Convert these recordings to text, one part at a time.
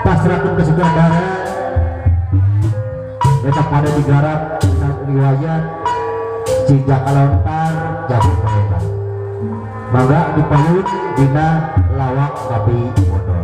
pasrahkan ke sutradara tetap pada digarap riwayat Cinta Kalontar jadi mereka mangga dipayun dina lawak tapi bodor.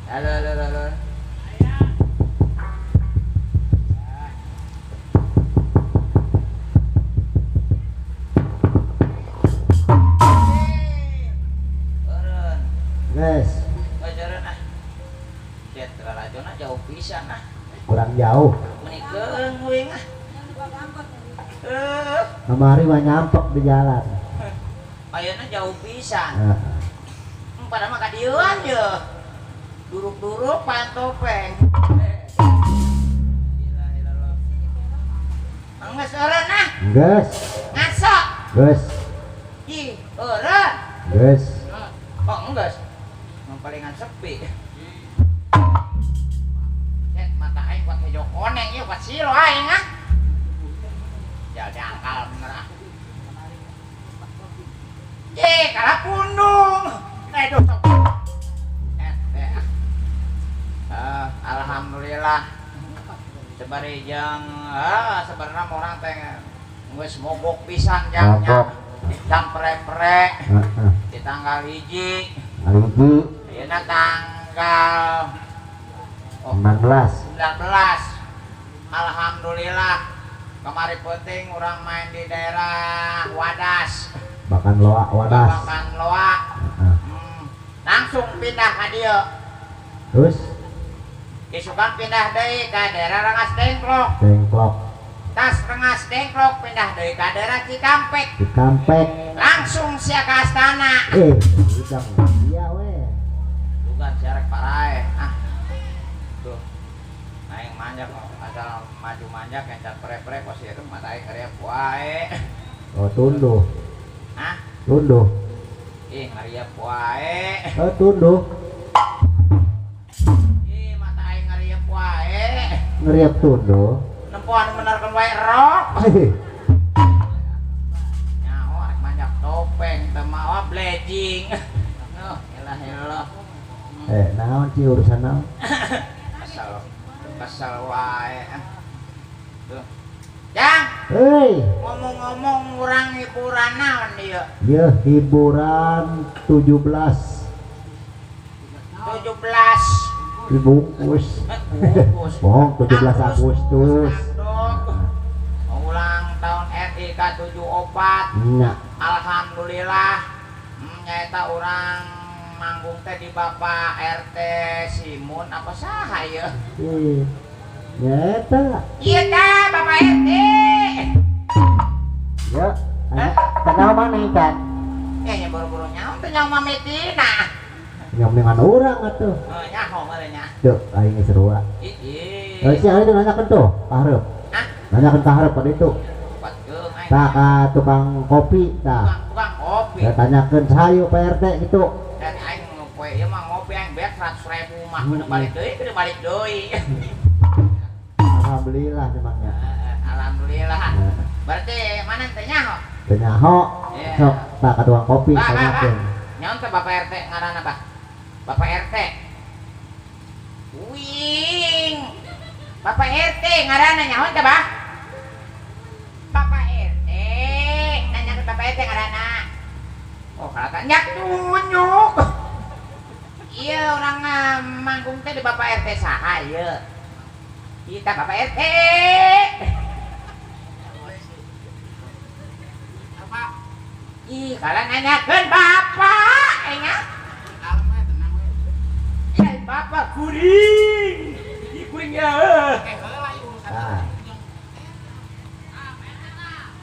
Halo, halo, halo. Guys, Wajaran ah. Lihat ralajona jauh pisan ah. kurang jauh. Menikeun wing ah. Kemari mah nyampok di jalan. Ayeuna jauh pisan. Nah, Pada mah kadieuan ye. Duruk-duruk pantopeng. Gila lo. Angges eureun ah. guys, Ngaso. guys, Ih, eureun. guys. Kok enggeus? Palingan sepi. Cek mata aing kuat hejo koneng ieu kuat silo aing ah. Jadi angkal bener ah. Kalah pundung. Aduh. Alhamdulillah. Sebari jang sebenarnya orang teh geus mogok pisan jamnya. Jam pre-pre. Di tanggal 1. Ayeuna tanggal 19. Alhamdulillah. Kemari penting orang main di daerah Wadas. Bahkan loa wadas. Bahkan loa. Langsung pindah ka dieu. Terus Isukan pindah deui ka daerah Rengas Dengklok. Dengklok. Tas Rengas Dengklok pindah deui ka daerah Cikampek. Cikampek. Langsung sia ka Astana. Udah iya we. Bukan jarek parae. Ah. Tuh. Aing manjak asal maju manjak encan pre-pre pos ieu mata aing karya wae. Oh tunduh. Hah? Tunduh. Ih ngariep wae. Oh tunduh. Ih mata aing ngariep wae. Ngeriap tunduh. Nempoan menerkeun wae rok. Nyaho arek manjak topeng teu mawa bledging. Noh, elah. Naon sih urusan naon? Kesel wae. Tuh. Jang, Hei, ngomong-ngomong urang hiburan naon dieu? dia hiburan 17 dibungkus. Bungkus. Bohong, 17 Agustus. Ulang tahun RI ke-74. Nya, Alhamdulillah. Nyaeta urang manggung teh di Bapak RT Simun apa saha ieu? nyata. Iya tah Bapak RT. Ya, kenal mana ikan? Nya buru-buru nyaho teh nyaho mametina. Yang dengan orang atuh. Nyaho marenya. Tuh, aing geus serua. Ih. Si aing nanyakeun tuh, ka hareup. Hah? Nanyakeun ka hareup pada itu. Patkeung aing. Tah ka tukang kopi tah. Tukang kopi. Ya tanyakeun sahayu Pak RT gitu. Dan aing poe ieu mah ngopi aing beak 100.000 mah kudu balik deui. Alhamdulillah memangnya. Alhamdulillah. Berarti mana teh nyaho? Teu nyaho. Iya. Sok tah ka tukang kopi Bah. tanyakeun. Nyaon teh Bapak RT ngaranna, Bah? Bapak RT. Wing. Bapak RT ngaranna nyaon teh, Bah? Bapak RT. Nanya ke Bapak RT ngaranna. Oh, kalatan nyak tunjuk. Iya, orang manggung teh di Bapak RT saha ieu? Kita Bapak RT. Ih, kalian nanyakeun Bapak, nya. Bapak kuring. Ih, kuring ya. Nah,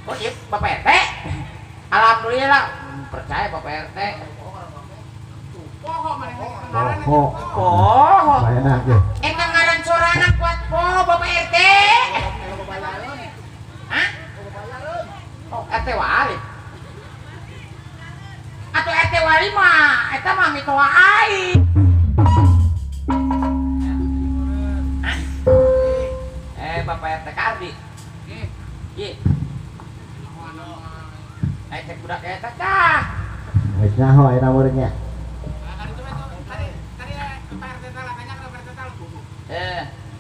Oh, iya, Bapak RT. Alhamdulillah, percaya Bapak RT. poho. Oh, Enak ya. emang ngaran sorangan kuat po Bapak RT. Hah? Oh, RT wali. Atau RT wali mah, eta mah mitoa aing. Hah? Bapak RT Kardi. Ih. Cek budak eta tah. Geus nyaho eta muridnya.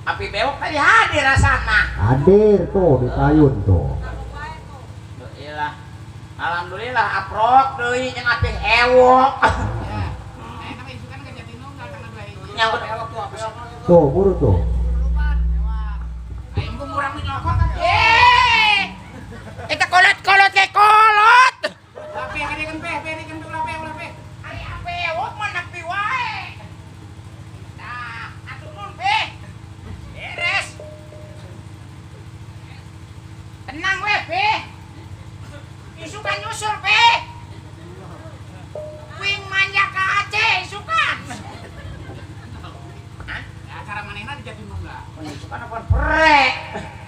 Api bewok tadi hadir rasana. Hadir tuh di payun tuh. Iyalah. Alhamdulillah aprok deui jeung api ewok. Nyaut. Tuh, buru tuh. Aing gua kurang nyokot kan. Kita kolot kayak kolot. Lape kan kan tuh lape. Ari ape wok mana pi wae. Nah, atuh nun pe. Beres. Tenang we pe. Isukan nyusul pe. Wing manja ka Aceh isukan. Hah? Acara manehna di Jatinunggal. Isukan apa prek.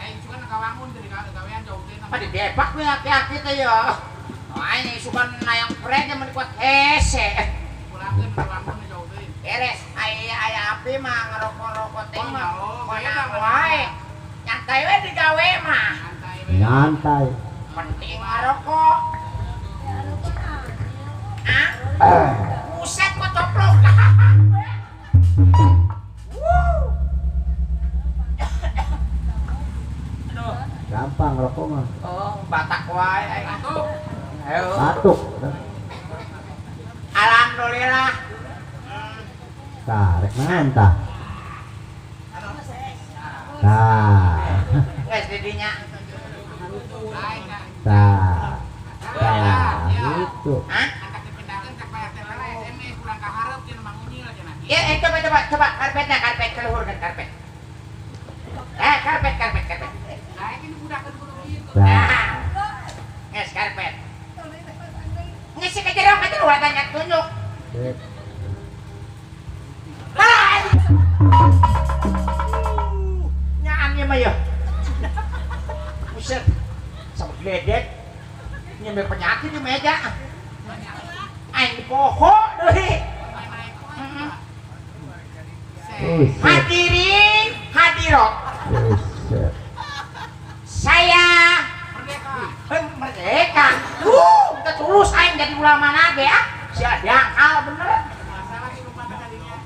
Aing suka ngakawangun dari gawean jauh teh. Apa di depak we hati-hati teh ya. Oh, ini isukan nayang prek yang menikuat hese. Pulangkeun ngakawangun jauh teh. Beres, aya api mah ngerokok-rokok teh mah. Oh, Mana wae. Nyantai we digawe mah. Santai we. Nyantai. Penting ngerokok. Ah? Buset kok coplok. Aduh. Gampang rokok mah. Oh, batak wae aing. Tuh. Ayo. Batuk. Alhamdulillah. Tah, rek naon tah? Tah. Geus di dinya. Lain dah. Tah. Tah, gitu. Hah? Angkat dipindahkeun ka PRT lele SMS kurang kaharep cenah mangunyil cenah. Ya, coba karpetnya karpet keluhurkan karpet. Karpet. Lain ini budakeun kudu kitu. Tah. Nah. Nges karpet. Ngisi ke jeruk itu lu tanya tunjuk. Rek. Nyaan ya mah ya. Buset. Sama gledek. Nyampe penyakit di meja. Aing di pohon deui. Buset. Hadirin, hadirat. Buset. Saya merdeka. Kita tulus aing jadi ulama nage ah. Si adangkal bener. Masalah di rumah tadinya.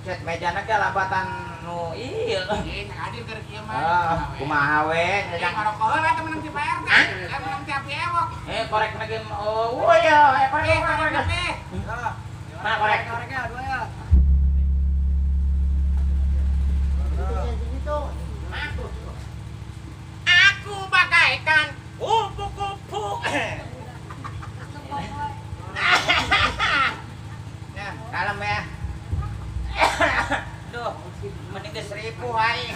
Cet meja naga labatan nu ieu. Ieu hadir keur kieu mah. Ah, kumaha we Yang ngajak. ngarokok heula teh menang ti PRT. Hah? Kan menang ti api ewok. Korek lagi oh iya korek. Mana korek? Aku bagaikan kupu-kupu. Ya, kalem ya. Duh, mending geus 1000 aing.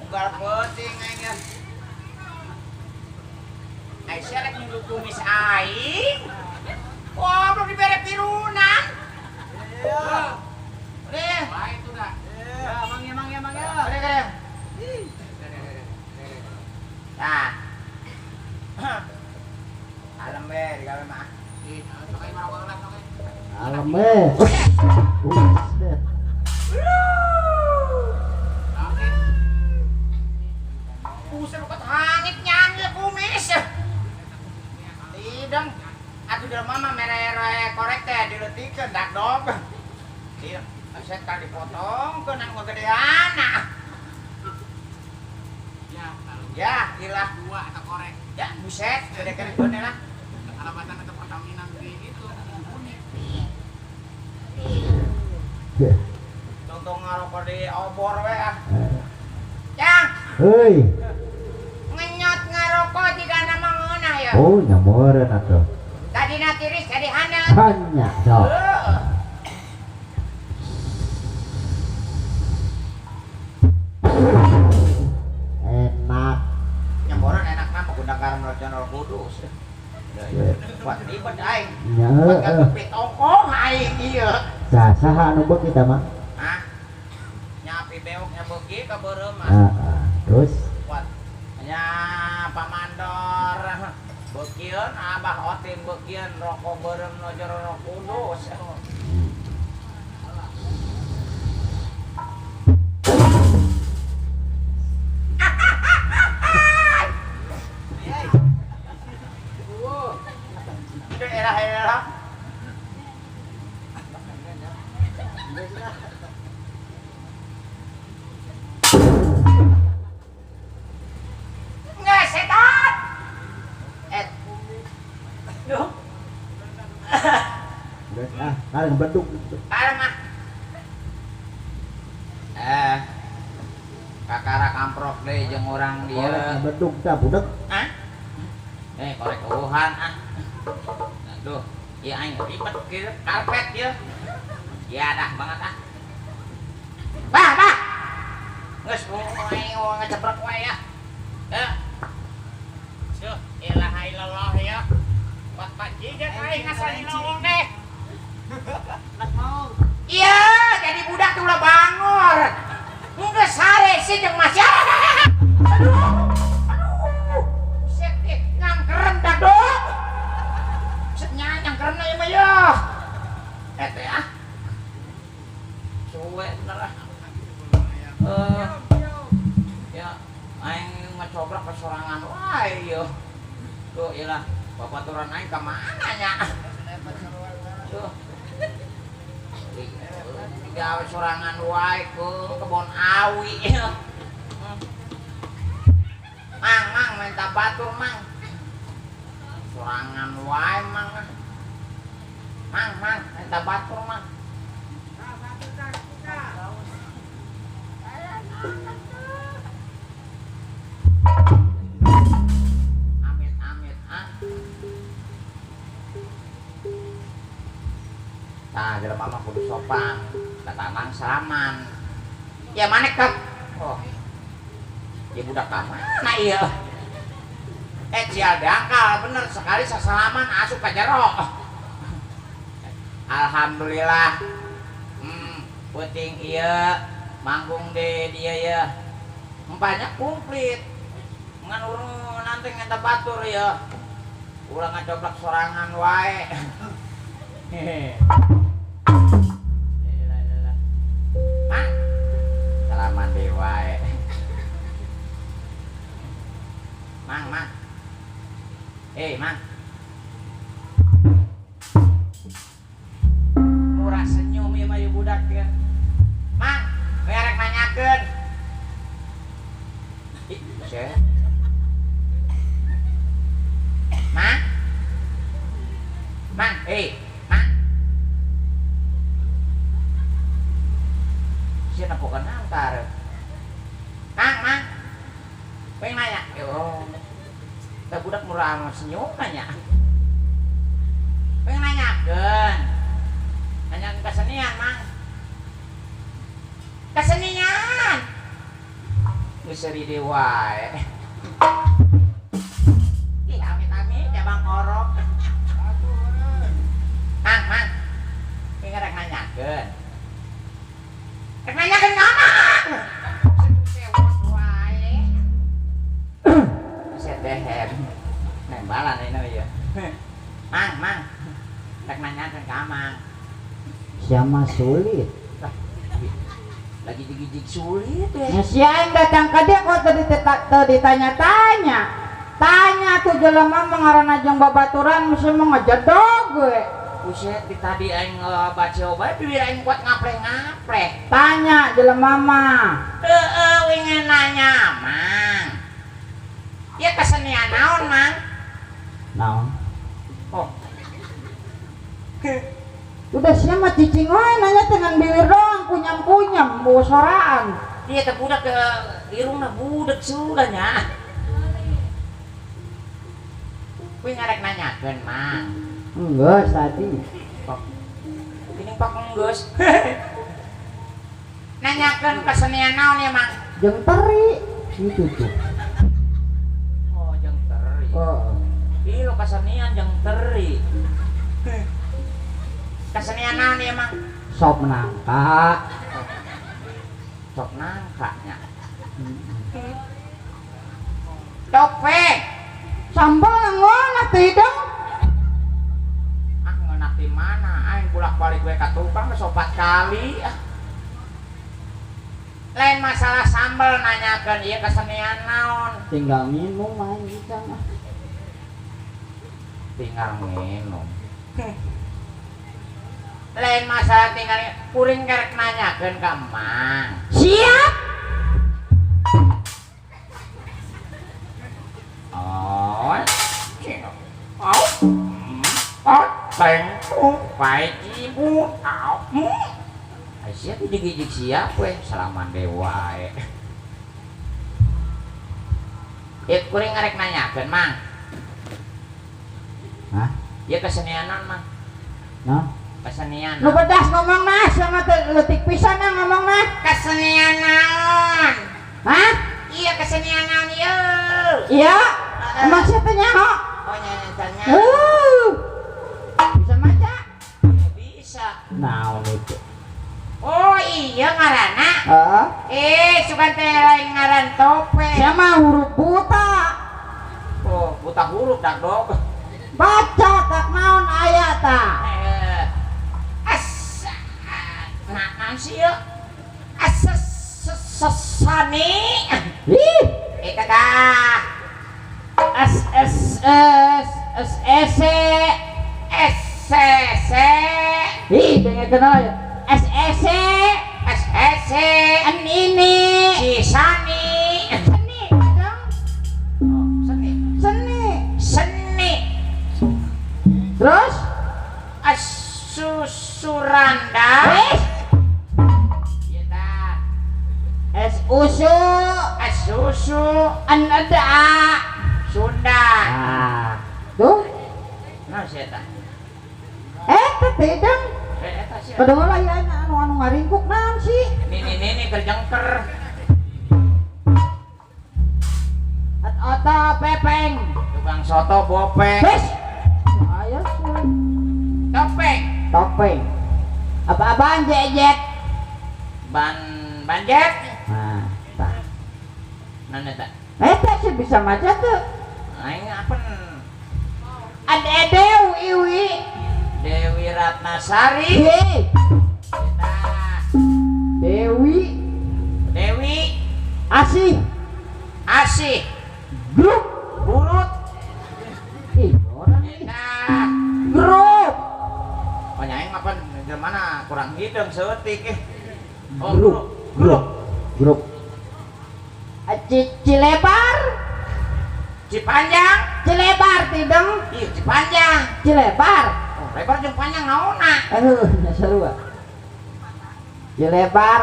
Unggal penting aing ya. Aing selek nu kumis aing. Wah, belum dibere pirunan. Udah. Wah itu dah. Emang ya. Udah. Nah. Kalem be digawe mah. Ih, sok aing ngarokok heula sok aing. Alam Buset. Oke. Buset lu hangit nyanyi kumis. Tidang. Atuh di mama mere korek teh dileutikeun dak dog. Ieu, buset kan dipotong keun anu gedeana. Ya, kalau Ya, ilah. dua atau korek. Ya, buset, gede-gede bener lah. Alabatan atau Pertamina di itu unik. Tong ngarokok di obor we ah. Yang Heuy. ngenyot ngarokok jika nama ngeunah ya. Oh, nyamoreun atuh. Tadi tiris jadi hanet. Hanya sok. Enak. Nyamboran enak mah menggunakan Rasional Kudus. Buat ribet aing. Nya Buat heueuh. ngatupin ongkoh aing ieu. Saha anu beuki teh mah? Hah? Nyapi bewoknya beuki ka beureum mah. Terus Buat nya pamandor beukieun abah otin beukieun rokok beureum nu Rasional Kudus. Daerah-daerah nggak setan. Duh, geus kalian beduk. kalem mah. samprok deh jeung urang Korek dia. bedug tah budak. Hah? Korek Tuhan ah. Aduh, ieu aing ribet kieu karpet ieu. Ya dah banget ah. Bah. Geus aing ngeceprek wae ya. Ya. Suh, ilaha illallah ya. Pak jiget aing ngasani lawang deh. Nak mau. Iya, jadi budak tuh ulah bangor. Enggak sare sih jeung Mas. Aduh. Set nyangkeren dah dong. Set nyangkeren ieu mah ya. Eta ya. Suwe lah. Ya, aing ngecobrak kesorangan wae yo. Tuh iyalah, babaturan aing ka mana nya? Tuh. Gawe sorangan wae ke kebon awi. Mang minta batur mang. Sorangan wae mang. Mang minta batur mang. Amit ah. Nah, jelema mah kudu sopan. Tatamang salaman. Ya mana kak? Oh. Ya budak ka mana ieu? Cial dangkal bener sekali sasalaman asup ka jero. Alhamdulillah. Penting ieu manggung de dia ya. Banyak komplit. Ngan urang nanti ngeta batur ya. Ulah ngacoplak sorangan wae. Hehe. Mang, salaman dewa Mang. Mang. Murah senyum ya mah budak ya. Mang, merek nanyakeun. Ih, saya. Mang. Mang. Siapa bukan antar? Mang. Pengen nanya? Yo. Kita budak murah sama senyum nanya. Pengen nanyakeun. Nanyakeun kesenian, Mang. Kesenian. Geus seri dewa. Ih, amit-amit jabang orok. Mang. Pengen rek nanyakeun. Rek nanyakeun ngomong. Sewot wae. Sedehem. Nembalan ini ya. Mang. Rek nanyakeun ka Mang. Siapa sulit? Lagi digigig sulit deh. Ya si aing datang ke dia kok teu ditanya-tanya. Tanya tuh jelema mah ngaranna jeung babaturan mesti mah ngejedog we. Buset, di tadi aing baca obat bibir aing kuat ngapleh-ngapleh. Tanya jelema mah. Heeh, wingi nanya, Mang. Ya kesenian naon, Mang? Naon? Oh. Udah sia mah cicing wae nanya dengan bibir doang kunyam-kunyam bawa soraan. Dia teh budak ke irungna budak sulanya. Kuwi ngarek nanyakeun, Mang. Enggak tadi. Ini pak enggeus. Nanyakeun kesenian naon ya, Mang? Jeung teri itu tuh. Oh, jeung teri. Oh. Ih, lo kesenian jeung teri. Kesenian naon ya, Mang? Sop nangka. Sok nangkanya. Topeng. Sambal ngona tidak? Ah, ngenak di mana? Aing bolak-balik gue ka tukang sopat kali. Lain masalah sambal nanyakeun ieu kesenian naon? Tinggal minum main bisa mah. Tinggal minum. Lain masalah tinggal kuring kerek nanyakeun ka Mang. Siap. Tengku ibu tahu. Siap digigit siap weh salaman dewa. kuring ngarek nanyakeun mang. Hah? Ieu kesenian naon mang? Nah, Kesenian. Nu bedas ngomong nah, sama leutik pisan ngomong nah. Kesenian naon? Hah? Iya kesenian naon ieu? Iya. Emang siapa nyaho? Oh nyanyiannya. Bisa maca? Bisa. naon itu? Oh iya ngaranna. Sugan teh lain ngaran topeng. Sama huruf buta. Oh buta huruf dak dog. Baca tak naon aya tah. Naon sih ya? Sesani. Ih, Kagak. SSC. SCC. Ih, pengen kenal ya. SSC. SSC. An ini. Si Sani. Seni, dong. Oh, seni. Seni. Seni. Terus? Susuranda. Iya dah. Usu. Susu. An ada. Sunda. Ah, Tuh. Nah sih eta. Teh dong. Eta sih. Kedengeran ya anu ngaringkuk naon sih? Ini kerjengker. Oto pepeng. Tukang soto bopeng. Bes. Ayo sih. Topeng. Topeng. Apa-apaan jejet? Banjet. nah, tah. Nana tak. Teh sih bisa maca tuh. Aing apa? Ada Dewi. Dewi Ratnasari. Hei. Kita. Dewi Dewi Asih Asih. Grup. Burut. Ih, orang ini. Kita. Grup. Oh nyaing apa? Gimana? Kurang hidung seetik eh. Oh Grup. Cilebar. Cipanjang. Cilebar tideng. Iya Cipanjang. Cilebar. Oh, lebar jeung panjang naonna? Seru. Cilebar.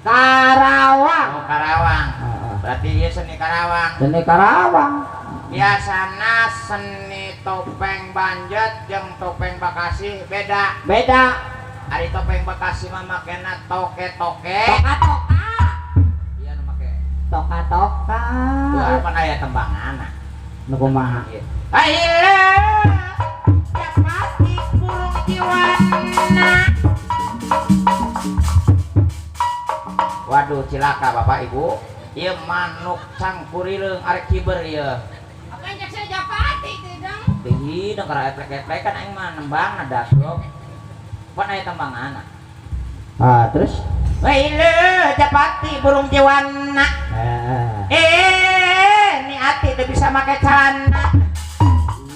Karawang. Oh Karawang. Heeh. Berarti dia seni Karawang. Seni Karawang. Biasana seni topeng Banjet jeung topeng Bekasi beda. Ari topeng Bekasi mah makena toke-toke. Toka-toka. Iya nu make. Toka-toka. Tuh apa aya tembanganna. Nu kumaha? Aile capati burung jiwana. Waduh cilaka Bapak Ibu. Ieu manuk cangkurileung arek kiber ieu. Apa yang saya japati tideng? Tinggi dong karena eplek-eplek kan aing mah nembang ada dog. Pan aya tembanganna. Terus? Aile capati burung jiwana. Ni ati teu bisa make celana.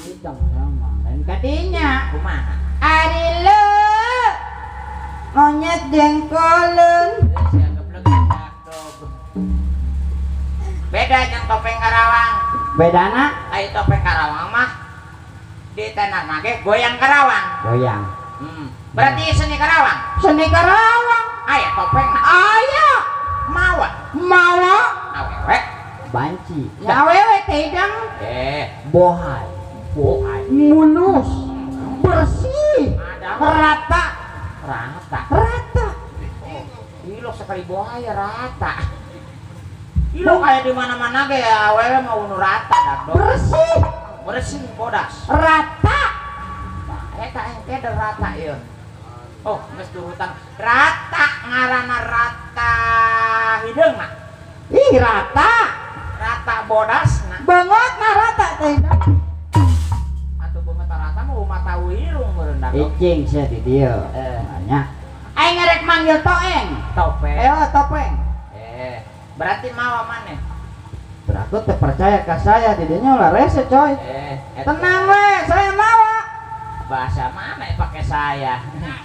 Idang emang. Dan kadinya Kumaha? ari le monyet jengkoleun. Sia geblek dak dog. Beda jeung topeng Karawang. Bedana Ai topeng Karawang mah di tenar mah ge goyang Karawang. Goyang. Berarti seni Karawang. seni Karawang. Aya topeng Aya mawa. mawa Awewe. Banci. nyawewe tideng Bohai. mulus bersih Ada rata rata. Ilok sekali buaya rata. Ilok kayak di mana-mana ge awewe mau nu rata dak dog. Bersih bodas. rata Eta engke de rata ieu. Oh, geus durutan rata ngaranna rata hideungna. ih rata Rata bodasna. banget na rata tideng Atuh beungeut rata mah mata wirung meureun dak dog. Icing sia di dieu. Banyak. aing ngarek manggil toeng Topeng. topeng Berarti mawa maneh. Berarti teu percaya ka saya di dinya ulah rese coy. Eta tenang we saya mawa bahasa mana ya pakai saya. Ya.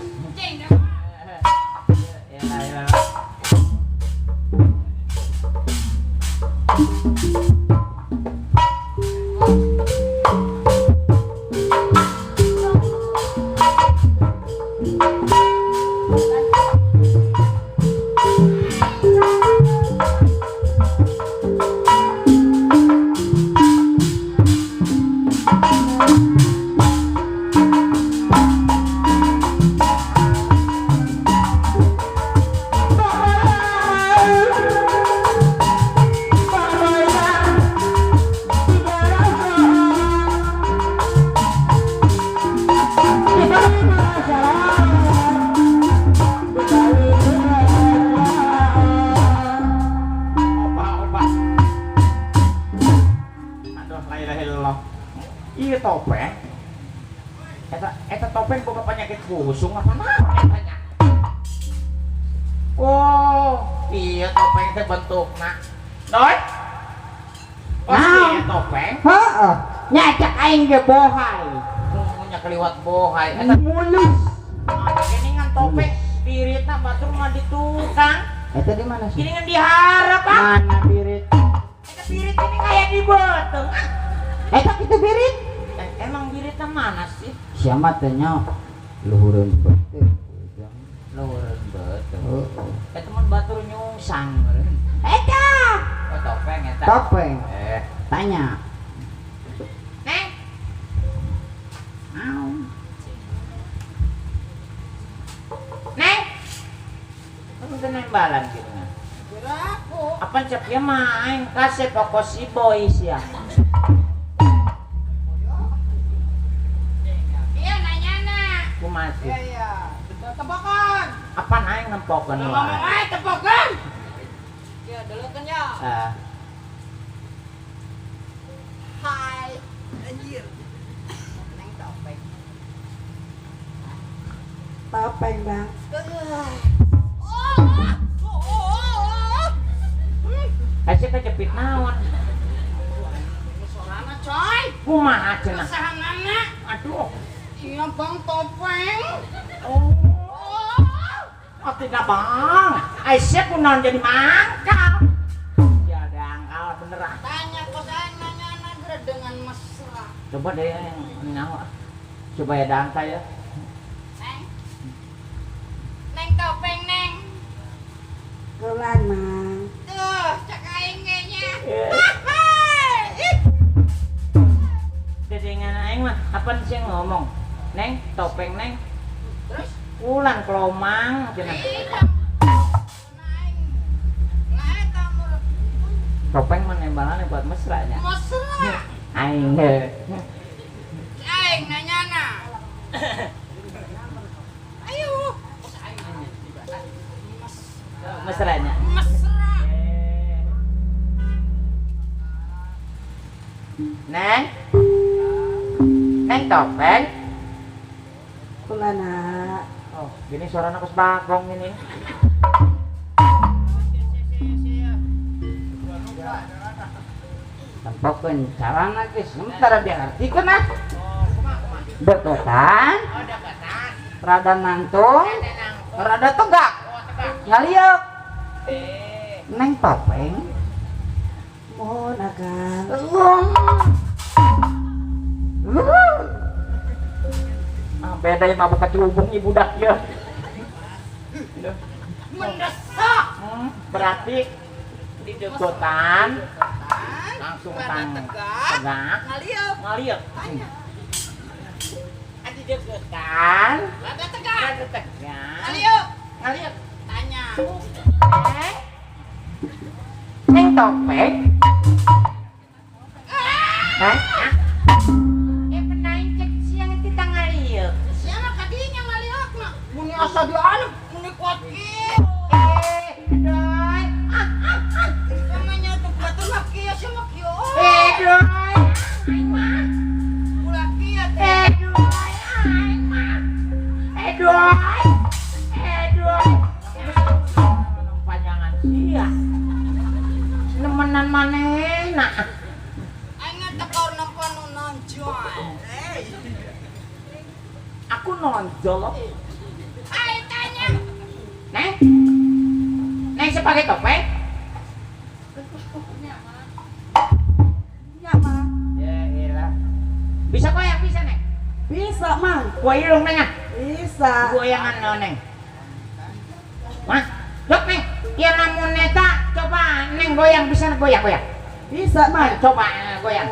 topeng. Eta topeng boga penyakit busung apa naon etanya? Oh, iya topeng teh bentukna. Doi. Pasti ya topeng. Heeh. Nyajak aing ge bohai. Nya keliwat bohai. Eta Mulus. geningan topeng piritna batur mah di tukang. Eta di mana sih? Geningan diharap ah. Mana birit? Eta pirit ini kayak di beuteung. Eta kitu birit. Emang biritna mana sih? Siapa tanya luhureun beuteung. Luhureun beuteung. Heeh. Teman batur nyungsang meureun. Eta. Oh topeng eta. Topeng. Tanya. Neng. Au. Neng. Kamu teh nembalan gitu kan. Kiraku. Apa cep ya main kasih pokok si boys ya. Iya nanyana. Kumasi. Iya. Tebakan. Apa naik nempokeun Ngomong wae. aja tebakan. Ya, dulu kan ya. Hai. Anjir. Neng topeng. Topeng, Bang. Kasih kejepit naon. Sorana coy. Kumaha cenah. Kesahanana. Aduh. Iya bang topeng. Oh. Oh tidak bang. Aisyah kunaon jadi mangkal. Ya ada angkal beneran. Tanya ke saya nanya dengan mesra. Coba deh yang nyawa. Coba ya dangka ya. Neng. Neng topeng neng. Kulan, Mang. Tuh, cek aing nya. Dedengan aing mah apa sih yang ngomong? Neng, topeng neng. Terus Ulan kelomang cenah. Topeng mah nembalannya buat mesranya. Mesra. Aing Aing nanyana. Ayo. mesranya. Mesra. Neng. Neng topeng. Kulana. Oh, gini suaranya kes bakong ini. Tempokeun carana geus sementara diartikeun ah. Deketan, Oh, deketan. rada nantung, Ada nangkep. rada tegak. Oh, tegak. Ngaliuk. Eh. Neng topeng. Mohon akan. Beda yang mabuk kecubung ibu dak ya. Mendesak. Berarti di deketan langsung tang Tegak. tegak Ngaliuk. ngaliuk. Di deketan Rada tegak. ada tegak Ngaliuk. ngaliuk. Tanya. Neng topeng. Hah? Penaing cek siang kita ngaliuk. Siapa kadinya ngaliuk na? Muni asa dialuk, muni kuat kieu. Doi. Namanya tuh batu mah kieu sama kieu. Doi. Aing mah. Ulah kieu teh. Doi. Aing mah. Doi. Doi. Panjangan sia. Nemenan manehna. Aing tekor nampa nu nonjol. Aku nonjol. Aing tanya. Neng. Neng sebagai topeng. Ya, Mang. Ya elah. Bisa goyang bisa neng. Bisa, Mang. Goyang neng ah. Bisa. Goyangan no neng. Wah, dok neng. Ya namun neta coba neng goyang bisa goyang goyang. Bisa, Mang. Coba goyang.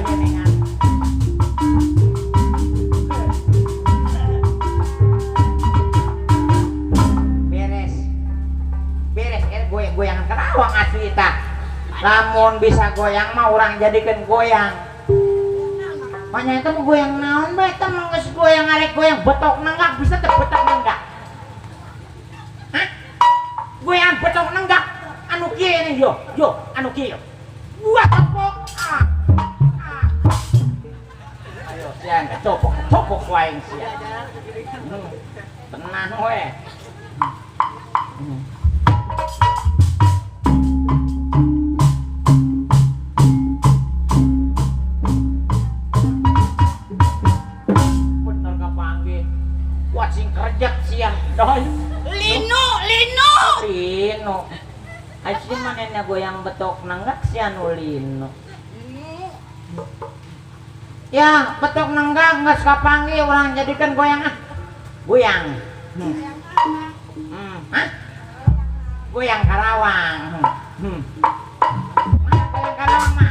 Geningan. Beres. Beres goyang-goyangan kerawang asli tah. Lamun bisa goyang mah orang jadikan goyang. Makanya itu mau goyang naon be, itu mau nges goyang arek goyang betok nenggak bisa teh betok nenggak. Hah? Goyang betok nenggak anu kieu nih yo, anu kieu. Gua tepok. Ayo siang copok wae siang. Tenan we. Bener kapanggih. Wah sing kerjak siang doi. Lino. Aji manehna goyang betok nenggak si anu Lino. Ya, betok nenggak geus kapanggih urang jadikan goyang ah. Goyang. Hah? Goyang Karawang. Mana goyang Karawang mah?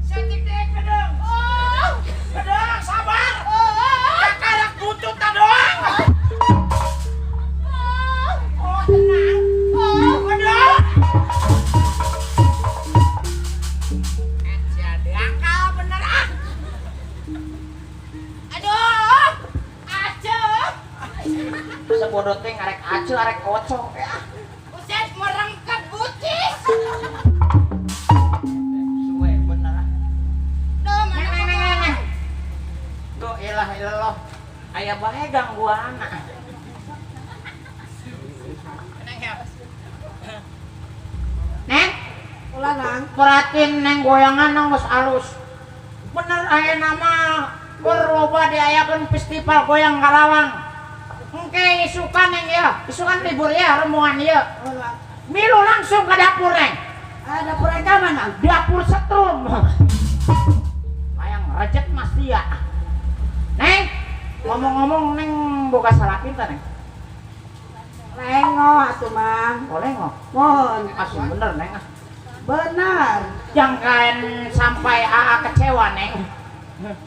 Setik bodoh teh arek aceu arek ocok ya. Buset merengket bucis. Suwe bener. Duh, Neng mana neng neng neng. Tuh ilah ilah aya bae gangguana. Neng ya. Neng, Ulah nang. perhatiin neng goyangan nang geus alus. Bener aya nama berloba diayakeun festival goyang Karawang. Engke isukan neng ya, isukan libur ya rombongan ieu. Ulah. Milu langsung ke dapur neng. Dapur eta mana? Dapur setrum. Hayang rejet Mas dia. Neng, ngomong-ngomong neng boga salapin teh neng. Lengo atuh mang. Boleh nggak? Mohon. Asli bener neng. Benar. Jangan sampai AA kecewa neng.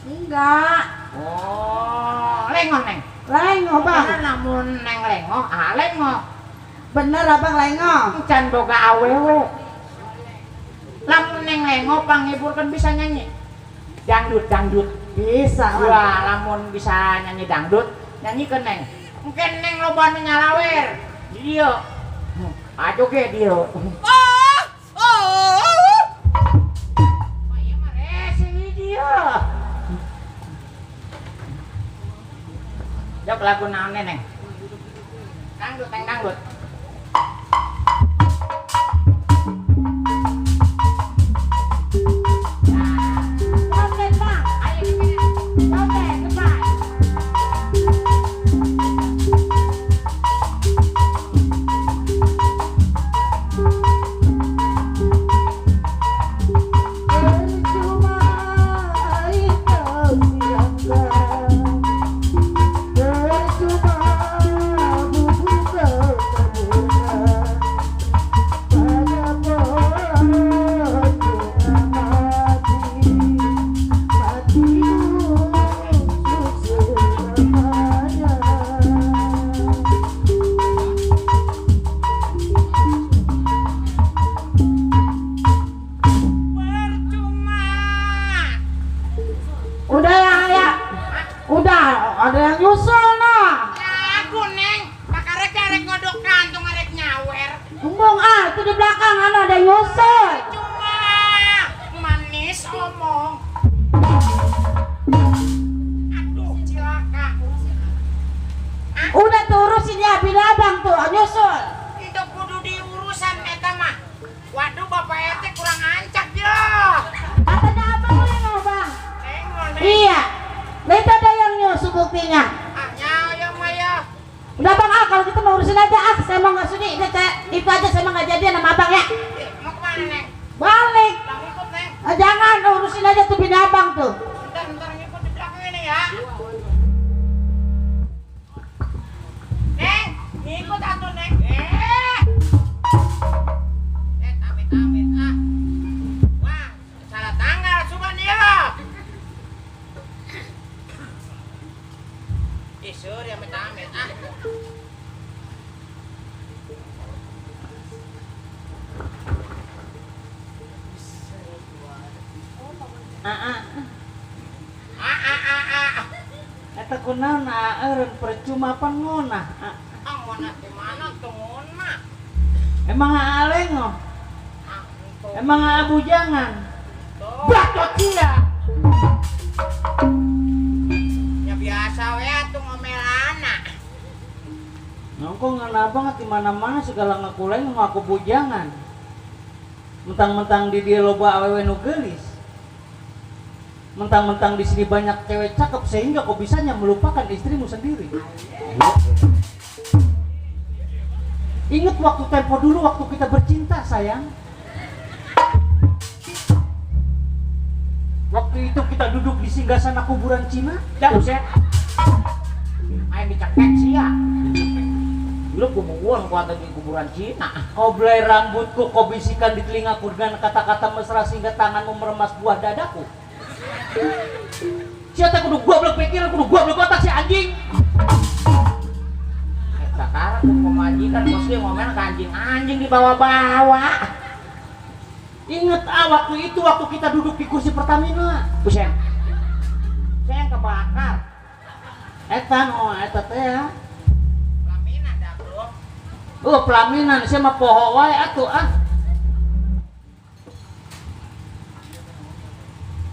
Enggak. Oh, lengo neng. Lengo bang. Karena namun neng lengo, lengo. Bener abang lengo. Can boga awewe. Lamun neng lengo panghiburkan bisa nyanyi. Dangdut. Bisa. Wah, lamun bisa nyanyi dangdut, nyanyi ke neng. Mungkin neng loba nu nyalawer. Di dieu. Ajoge dieu. Oh iya mah rese dia. Jok lagu naon neng? Dangdut, neng dangdut. Joget bang. Ayo gimana? Joget cepat. Percuma itu siangkan. Percuma buku tertemukan. Pada pohon bunga mati. Matimu untuk selamanya. Percuma. Udah ya. Udah, ada yang nyusul nah. Lagu neng, pakarek arek ngodok kantung arek nyawer. Bumbung itu di belakang ada yang nyusul. Cuma manis omong. Aduh cilaka. Udah tuh urusin ya, bini abang tuh nyusul. Itu kudu diurusan eta mah. Waduh bapak RT kurang ancak ya. Katanya abang lengo bang. Nengol neng. Iya. Itu ada yang nyusul buktinya. Nyaw ya Maya. Udah bang kalau gitu mau urusin aja saya emang nggak sudi. Itu aja saya emang nggak jadian sama abang ya. Mau kemana neng? Balik. Lang ikut neng. Jangan urusin aja tuh bini abang tuh. Bentar ngikut di belakang ini ya. Neng, ngikut atuh neng. Amit ah. Wah, salah tanggal suban dia. Isur ya amit ah. Eta kunaon eureun percuma pangonah. Angona di mana tuh ngona? Emang alengo. Emang abujangan. Bacot dia. Ya biasa we atuh ngomelana. Nongko ngana banget di mana-mana segala ngakulai ngaku bujangan. Mentang-mentang di dia loba awewe nu geulis. Mentang-mentang di sini banyak cewek cakep sehingga kau bisanya melupakan istrimu sendiri. Ingat waktu tempo dulu waktu kita bercinta sayang. Waktu itu kita duduk di singgasana kuburan Cina. Dah buset. Ayo dicekek sih ya. Dulu gumuan ku atuh di kuburan Cina. Kau belai rambutku, kau bisikan di telingaku dengan kata-kata mesra sehingga tanganmu meremas buah dadaku. Siapa kudu goblok pikiran, kudu goblok otak si anjing. Sekarang ku pemajikan bos dia ngomel ke anjing di bawah-bawah. Ingat waktu itu waktu kita duduk di kursi Pertamina. Buset. Saya yang kebakar. Etan eta teh ya. Lamina pelaminan sia mah poho wae atuh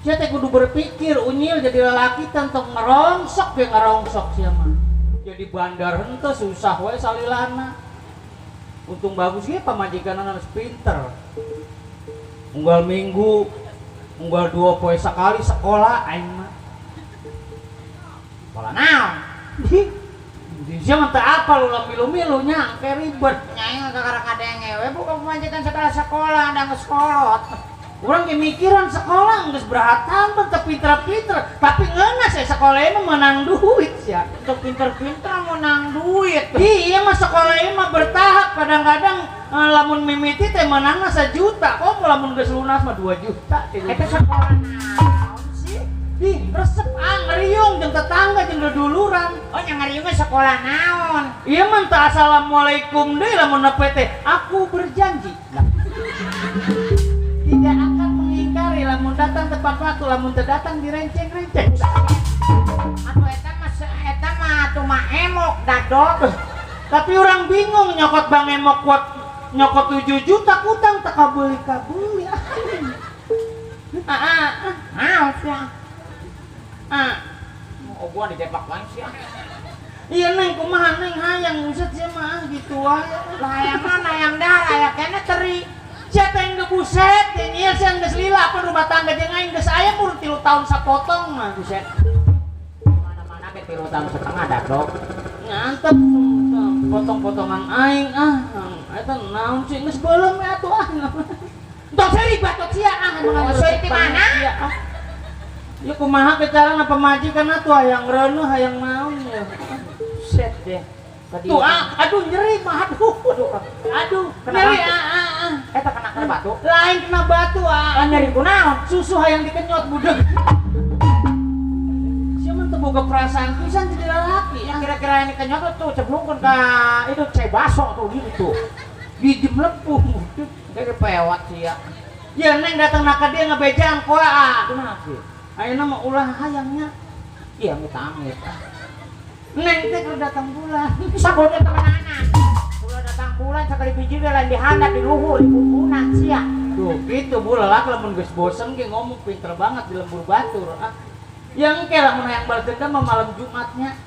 Sia teh kudu berpikir unyil jadi lelaki tentang ngerongsok ge ngerongsok sia mah. Jadi bandar henteu susah wae salilana. Untung bagus ge pamajikanna harus pinter. Unggal minggu, unggal 2 poe sakali sekolah aing mah. Sekolah naon? Dia mah teu apal ulah milu-milu nya ke ribet. Nyai kakara kadang ngewe buka pemajikan sekolah ada ngesekolot. Urang ge mikiran sekolah geus berhatan teu pinter-pinter, tapi ngeuna saya sekolah mah menang duit sia. Untuk pinter-pinter menang duit. Iya mah sekolah mah bertahap, kadang-kadang lamun mimiti teh menangna 1 juta, kok lamun geus lunas mah 2 juta. Eta sekolah naon sih? Ih, resep ngeriung jeung tetangga jeung duduluran. Oh yang ngariungnya sekolah naon? Iya mah teu assalamualaikum deui lamun nepe teh. Aku berjanji. Tidak akan mengingkari lamun datang tepat waktu, lamun teu datang direnceng-renceng. Atuh eta mah atuh mah emok dadok. Tapi orang bingung nyokot Bang Emok kuat nyokot 7 juta kutang teu kabeli-kabeli. Naon sih? Oh gua ditembak lain sih. Iya neng kumaha neng hayang buset sia mah gitu wae. Layang mana yang dah aya kene teri. Siapa yang gebuset, yang iya siang geus lila apa rumah tangga jeung aing geus aya mur 3 tahun sapotong mah buset. Mana-mana ke 3 tahun setengah dadok. Ngantep potong-potongan aing eta naon sih geus beuleum we atuh Tong seri batok sia Oh, seri di mana? Ya kumaha ke carana pamajikan atuh hayang reuneuh hayang naon ya. Set deh. Tuh aduh nyeri mah aduh nyeri Eta kena batu. lain kena batu Nyeri kunaon? susu hayang dikenyot budeg sia mah teu boga perasaan pisan jadi lalaki Yang kira-kira ini kenyot tuh ceblungkeun ka itu cebaso tuh gitu. biji melepuh budeg Kayak pewat sih ya. ya neng datang ka dia ngebejaan koa Kunaon sih? ayeuna mah ulah hayangnya Iya amit-amit. neng teh keur datang bulan Sabotnya temenanan. Udah datang bulan sekali biji dia lain dihandap di luhur di pungguna sih ya. tuh gitu bu lelak lamun geus bosen ge ngomong pinter banget di lembur batur yang engke lamun hayang balas dendam mah malam Jumatnya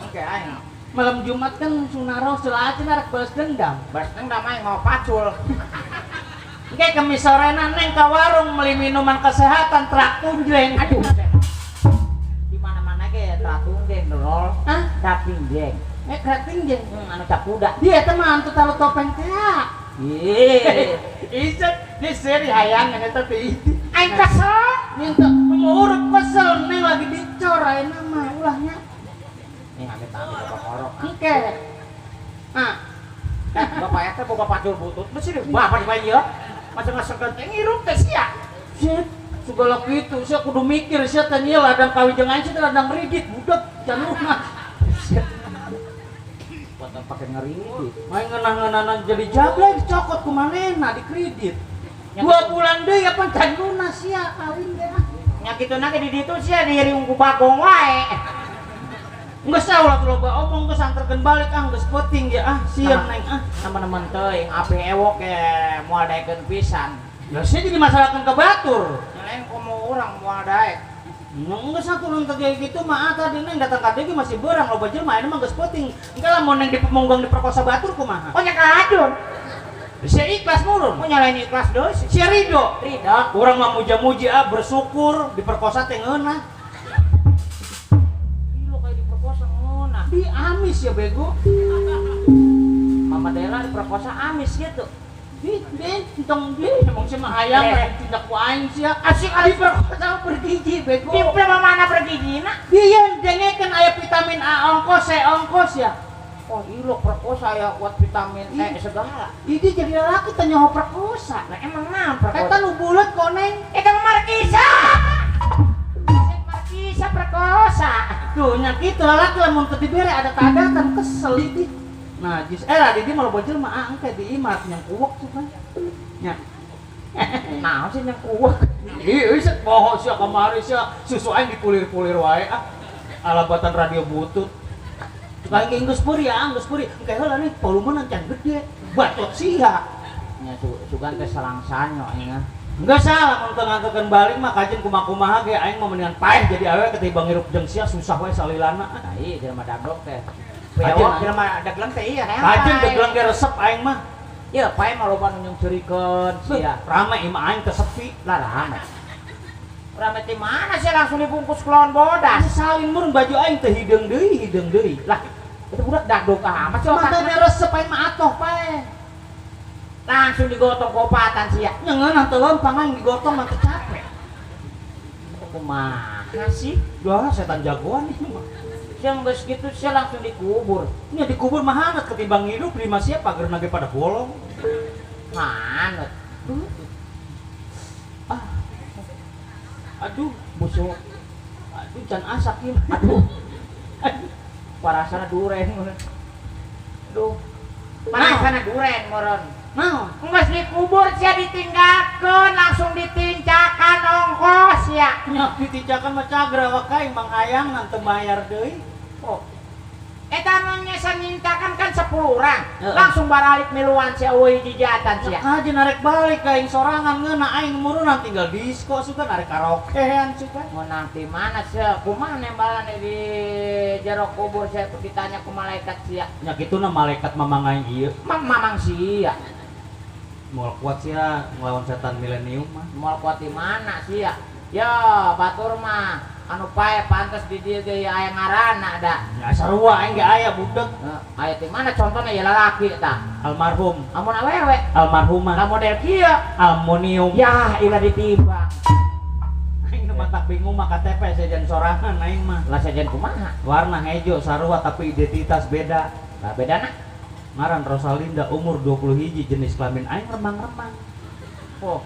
Oke aing. malam Jumat kan sunaro selaaceun arek balas dendam Balas dendam aing mau pacul. engke kemis sorena neng ka warung meuli minuman kesehatan trak tunjreng Aduh. Di mana-mana ge teratung deng rol. Caping deng. krating jeung Anu cap kuda. dia teh mah antu taruh topeng teh Ih. iset di seri hayang eta teh Aing kesel. minta mau urut kesel neng lagi dicor ayeuna mah ulahnya Nih amit-amit bapak korok. engke Bapak eta boga pacul butut. Mesti deh bapak di bayi ya. Masa ngasengkeun teh ngirup teh sia. shit segala gitu saya kudu mikir sia teh nya ladang kawin aing teh ladang ridit budak can lunas Potong pakai ngeridit. main ngeunah-ngeunah jadi jablay dicokot ku manehna di kredit 2 bulan deui apa can lunas sia kawin teh Nya kituna ge di ditu sia diiring ku bagong wae. geus salah loba omong geus anterkeun balik geus penting ya sieun neng Teman-teman teuing api ewok ge moal daekeun pisan. ya sia jadi masalahkeun ke batur Lain komo urang moal daek. geus satu nu kayak gitu mah tadi neng datang ka dieu masih beurang loba jelema aya mah geus penting engke lamun neng dipemonggong diperkosa batur kumaha Oh nya kaadun. sia ikhlas murun Oh nyalain ikhlas deui sih. sia ridho Ridho. urang mah muja-muji bersyukur diperkosa teh ngeunah Ih lo kayak diperkosa ngeunah. di amis ya bego Mama Dela diperkosa amis gitu. di entong di emang sih mah hayang tindak ku aing sia Asik di perkosa bergiji bego Di mana pergijina? dia dengekeun aya vitamin A ongkos C ongkos ya Oh ilo perkosa ya buat vitamin E segala. ini jadi lelaki teh nyaho perkosa Nah emang naon eta perkosa? nu bulet koneng Eta mah Markisa. Markisa perkosa. tuh nya kitu lelaki lamun teu dibere ada tadatan kesel itu najis di mah loba jelema engke di imat yang kuwek tuh kan nya Naon sih yang kuat? iya set poho sia kamari sia susu aing dipulir-pulir wae alabatan radio butut Suka aing geus beuri ya, geus beuri. Engke heula nih volume can gede. Bacot sia. Nya sugan teh salangsanyo nya. Enggak salah mun teu ngantukeun balik mah kajen kumaha-kumaha ge aing mah mendingan paeh jadi awewe ketimbang hirup jeung sia susah we salilana. Nah, ieu jelema daglok teh. Kajen jelema daglok teh iya. Kajen deglang ge resep aing mah. Ieu paeh mah loba nu nyungsirikeun sia. Rame imah aing teh sepi. Lah rame. Rame di mana sih langsung dibungkus kelon bodas. Salin mun baju aing teh hideung deui. Lah, itu budak daglok amat sih Mah teh otakna. resep aing mah atoh paeh. Langsung digotong kopatan sia. Nyeungeun teu lempang aing digotong mah teu capek. Kumaha sih? Dah setan jagoan nih mah. Sia geus kitu sia langsung dikubur. Nya dikubur mah hangat ketimbang hidup di masih pagerna ge pada bolong. Manut. Aduh, Busuk. aduh can asak ieu. Aduh. Parasana duren. Aduh. Mana sana duren moron. Naon? Geus dikubur sia ditinggalkeun langsung ditincakan ongkos ya. Nya ditincakan mah cagra wae mang hayang teu bayar deui. Oh. Eta nu nyesa nintakan kan 10 orang. Heeh. Langsung baralik miluan sia euy dijatan sia. Aja narek balik ka aing sorangan ngeuna aing murunan tinggal disko suka narek karaokean suka. Menang di mana sia? Kumaha nembalan di jero kubur sia ditanya ku malaikat sia. Nya kituna malaikat mamang aing ieu. Mamang sia. Moal kuat sia nglawan setan milenium mah. Moal kuat di mana sia? Ya, batur mah anu pae pantes di dieu ge aya ngaranna da. Ya sarua aing ge aya budak. Aya di mana contohna ya lalaki tah. Almarhum, Amun awewe, almarhumah, da model kieu. aluminium. Ya, ila ditimbang. Aing mah tak bingung mah KTP sejen sorangan aing mah. Lah sajen kumaha? Warna hejo sarua tapi identitas beda. Lah bedana? Ngaran Rosalinda umur 21 jenis kelamin aing remang-remang. Oh.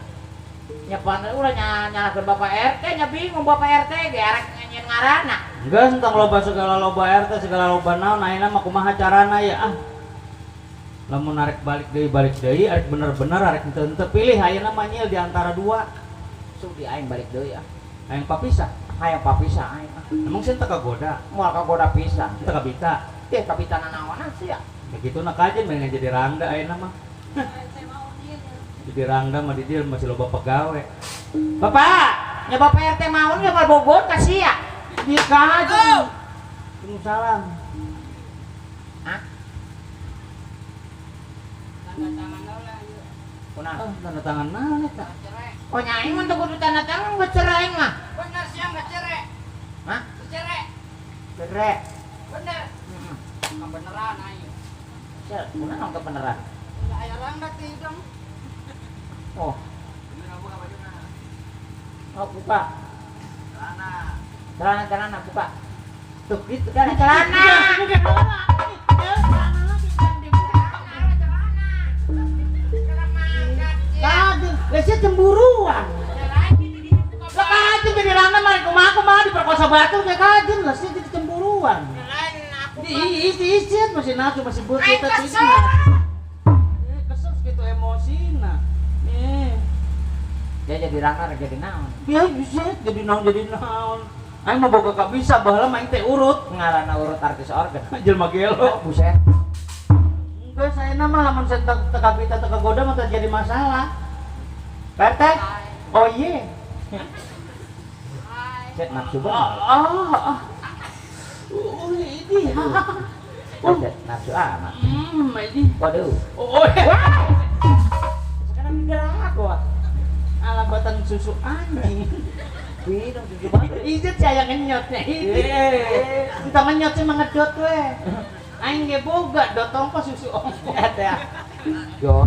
Ya pandai ulah nyalakeun Bapak RT nya bingung Bapak RT ge arek nyanyian ngaranna. Geus tong loba segala loba RT segala loba naon ayeuna mah kumaha carana ya ah. Lamun arek balik deui arek bener-bener arek henteu pilih ayeuna mah nyieul di antara dua. Sudi aing balik deui ya. Hayang papisah. Hayang papisah aing. Emang sih teu kagoda, Moal kagoda pisah. teu kabita. Teh kapitana naonan sih ya. Ya kitu na kajen mendingan jadi rangda ayeuna mah. Jadi rangda mah di dieu masih loba pegawe. Bapak, Nya Bapak RT maun ge mal Bogor ka sia. dia kajen. Waalaikumsalam. Hah? Kunaon? Oh, tanda tangan naon eta? Oh nyaing mun teu kudu tanda tangan geus cerai mah. Bener sih nggak cerai. Hah? Cerai. Cerai. Bener. Nggak beneran ayo. Sia, kunaon teu beneran? Nggak aya langgat di hidung. Oh. Oh buka. Celana buka. Tuh gitu celana. Kajen, lesnya cemburuan. Lah kajen jadi rangda mah kumaha diperkosa batu kayak kajen, lesnya jadi cemburuan. Isi masih nafsu masih butuh kita tisna. Kesel gitu emosina. Dia jadi rangkar jadi naon? Ya bisa jadi naon. Aing mah boga ka bisa baheula mah aing teh urut. Ngaranna urut artis organ. Jelema gelo. Buset. Enggak saya nama lamun saya teka bita teka goda mah terjadi masalah. Pertek? Oh iya. Set nafsu banget. Oh ini. Set nafsu amat. Ini. Waduh. Oh iya. Sekarang gerak kok. Alambatan susu anjing. Bidong susu banget. Izet saya ngenyotnya. Kita menyot sih mangedot we. Aing ge boga dotong pa susu ongko. Eta. Jor.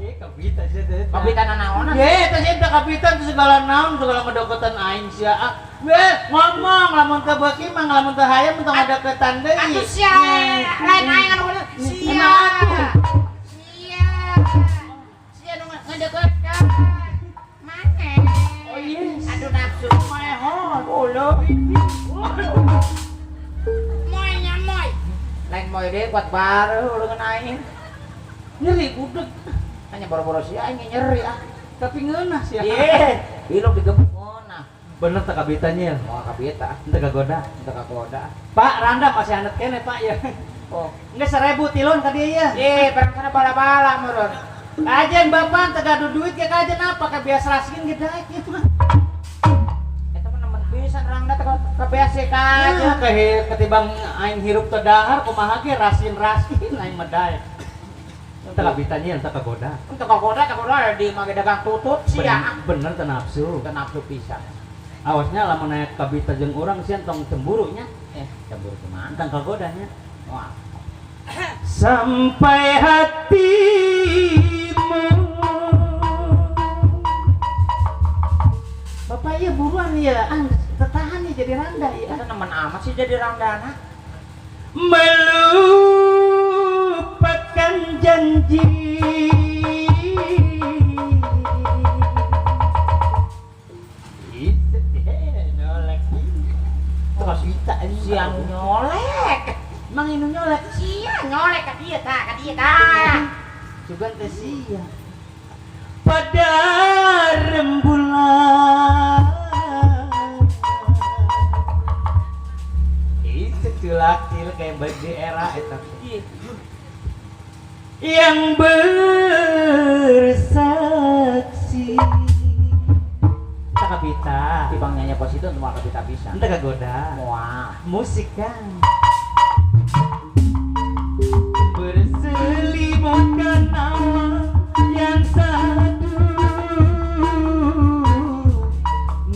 Ye kabita sih teh. Kapitana naonan? Ye teh sih teh kapitan teh segala naon segala ngedeketan aing sia. We ngomong lamun teh beuki mah lamun teh hayam tong ngadeketan deui. Atuh sia. Lain aing anu sia. Sia nu ngadeketan. Mane? Oh yes. Aduh nafsu. Mahon. Ulo. Moynya moy. Lain moy deh kuat baru dengan aing. Nyeri budeg. Hanya boro-boro sia aing nyeri ah. Tapi ngeunah sia. Ye, ilung digemuk nah. Bener tak kabita nyil. Oh kabita. Ente kagoda. Untuk kagoda. Pak Randa masih anet kene Pak ya. Oh. Enggak 1.000 tilon tadi ya. Perang sana bala-bala murun. Kajen bapak tegadu duit ke kajen apa ke biasa raskin gitu aja mah. Eta mah nemen pisan rangda teh kebiasa Ya kaja. ketimbang aing hirup teu dahar kumaha ge rasin-rasin aing medai. Teu kabita nyil teu kagoda. Untuk kagoda di mage dagang tutut sia. Bener teu nafsu. Teu nafsu pisan. Awasnya lamun naik kabita jeung urang sieun tong cemburu nya. Cemburu kumaha? Tentang kagodanya. Wah. Sampai hatimu. Bapak ya buruan ya, tertahan ya jadi randa ya. Eta nemen amat sih jadi randana. Melupakan janji. Nyolek. Kabita Siang nyolek. Emang ini nyolek. Siang nyolek ka dieu tah. Juga teh sia. Pada rembulan itu culakil kayak baju era eta yang bersaksi tak kabita Tibang nyanyi pos itu untuk kabita pisan. ente kagoda Wah. musik kan berselimutkan nama yang satu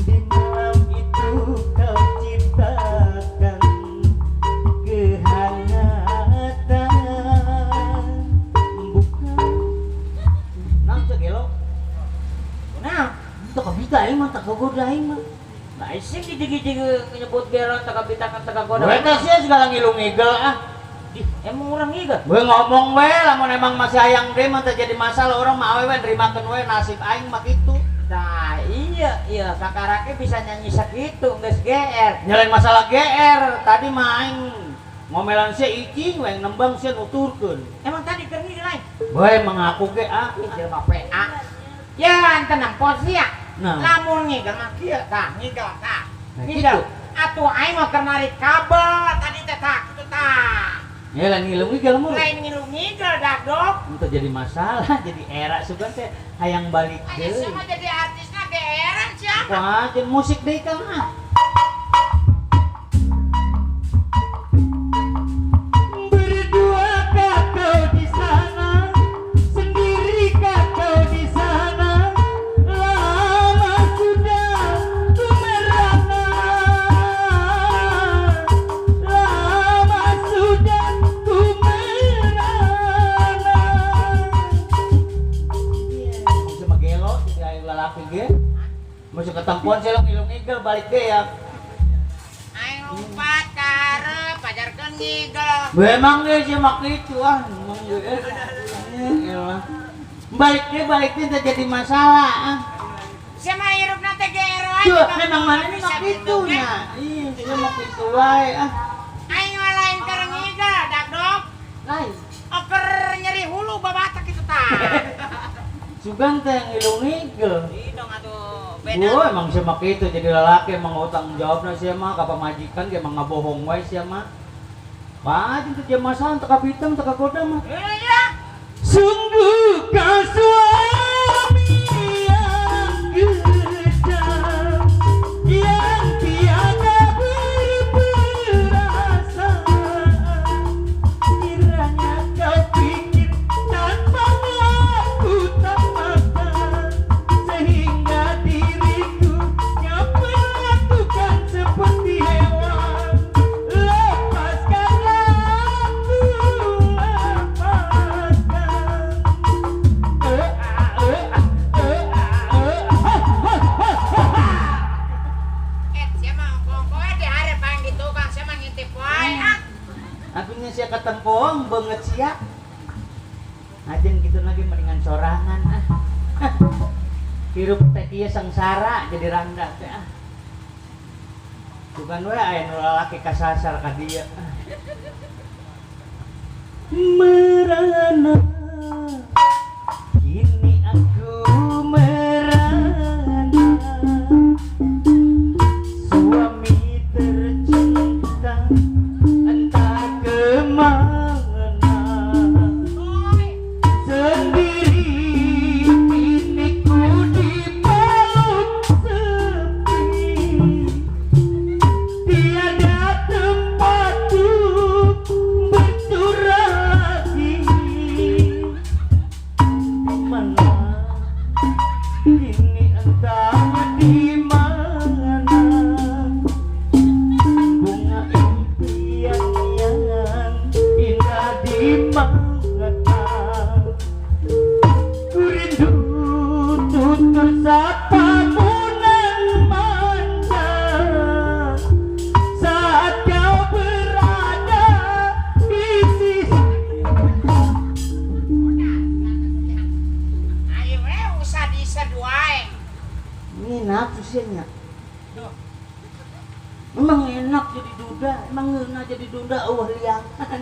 di malam itu kau ciptakan kehangatan bukan nang segelo Nah, itu kabita ini mah tak kagoda ini mah nah ising gigi-gigi nyebut beron tak kabita kan tak kagoda. mereka sih segala ngilung-ngigel ah. Emang orang iga? Gue ngomong we, lamun emang masih hayang deh mah terjadi masalah orang mah awewe nerimakeun we nasib aing mah kitu. Nah iya kakarake bisa nyanyi sakitu geus GR. Nyalain masalah GR, tadi mah aing ngomelan sia icing we nembang sia nuturkeun. Emang tadi keur ngigel lain? Boy mengaku ge ah. Jelema PA. Ya ente nempos ya. Nah. Lamun ngigel mah kieu tah ngigel tah. Nah, Ngigel. gitu. Atuh aing mah keur narik kabel tadi teh tah kitu tah. Ya lain ngilung-ngigel mulu. Lain ngigel dak dok. Untuk jadi masalah, jadi era sugan teh hayang balik Aya deui. sama jadi artisna GR-an siapa? Wah, jeung musik deui Kang ah. Berdua kau di sana, sendiri kau di sana. Lama sudah ku merana. Lama sudah ku merana. Sama gelo, jadi ayo lalaki ge. Masuk ke tempuan sih lo ngilung-ngigel balik deh ya. Aing umpat karep pajarkeun ngigel. Memang dia sih mak itu ah, memang dia. Elah. Balik dia jadi masalah ah. Sama hirupna teh GR wae. Tuh, memang mana nih mak itu nya. Iya, dia mak itu wae ah. Aing lain keur ngigel dak dok. Lain. Oker nyeri hulu babatak itu tah. Sugan teh ngilung-ngigel. Dong atuh Gua emang sih mak itu jadi lelaki emang utang jawabna sih mah ka pamajikan ge emang ngabohong wae sih mah. Wah, itu dia masalah teu kabiteng teu kagoda mah. Iya. Sungguh kau suami yang kejam, yang tiada berperasaan. Kiranya kau pikir tanpa aku tak makan, sehingga diriku kau perlakukan seperti hewan. Lepaskanlah aku, lepaskan. Siapa kongkoe di hareup aing di tukang siapa ngintip wae ah. Akhirnya saya ketempoang banget sia. Ajen gitu lagi mendingan sorangan ah. Hirup teh ieu sengsara jadi randa teh ah. Bukan we aya nu lalaki kasasar ka dieu. Merana kini aku merana Emang enak jadi duda, emang enak jadi duda, liangan.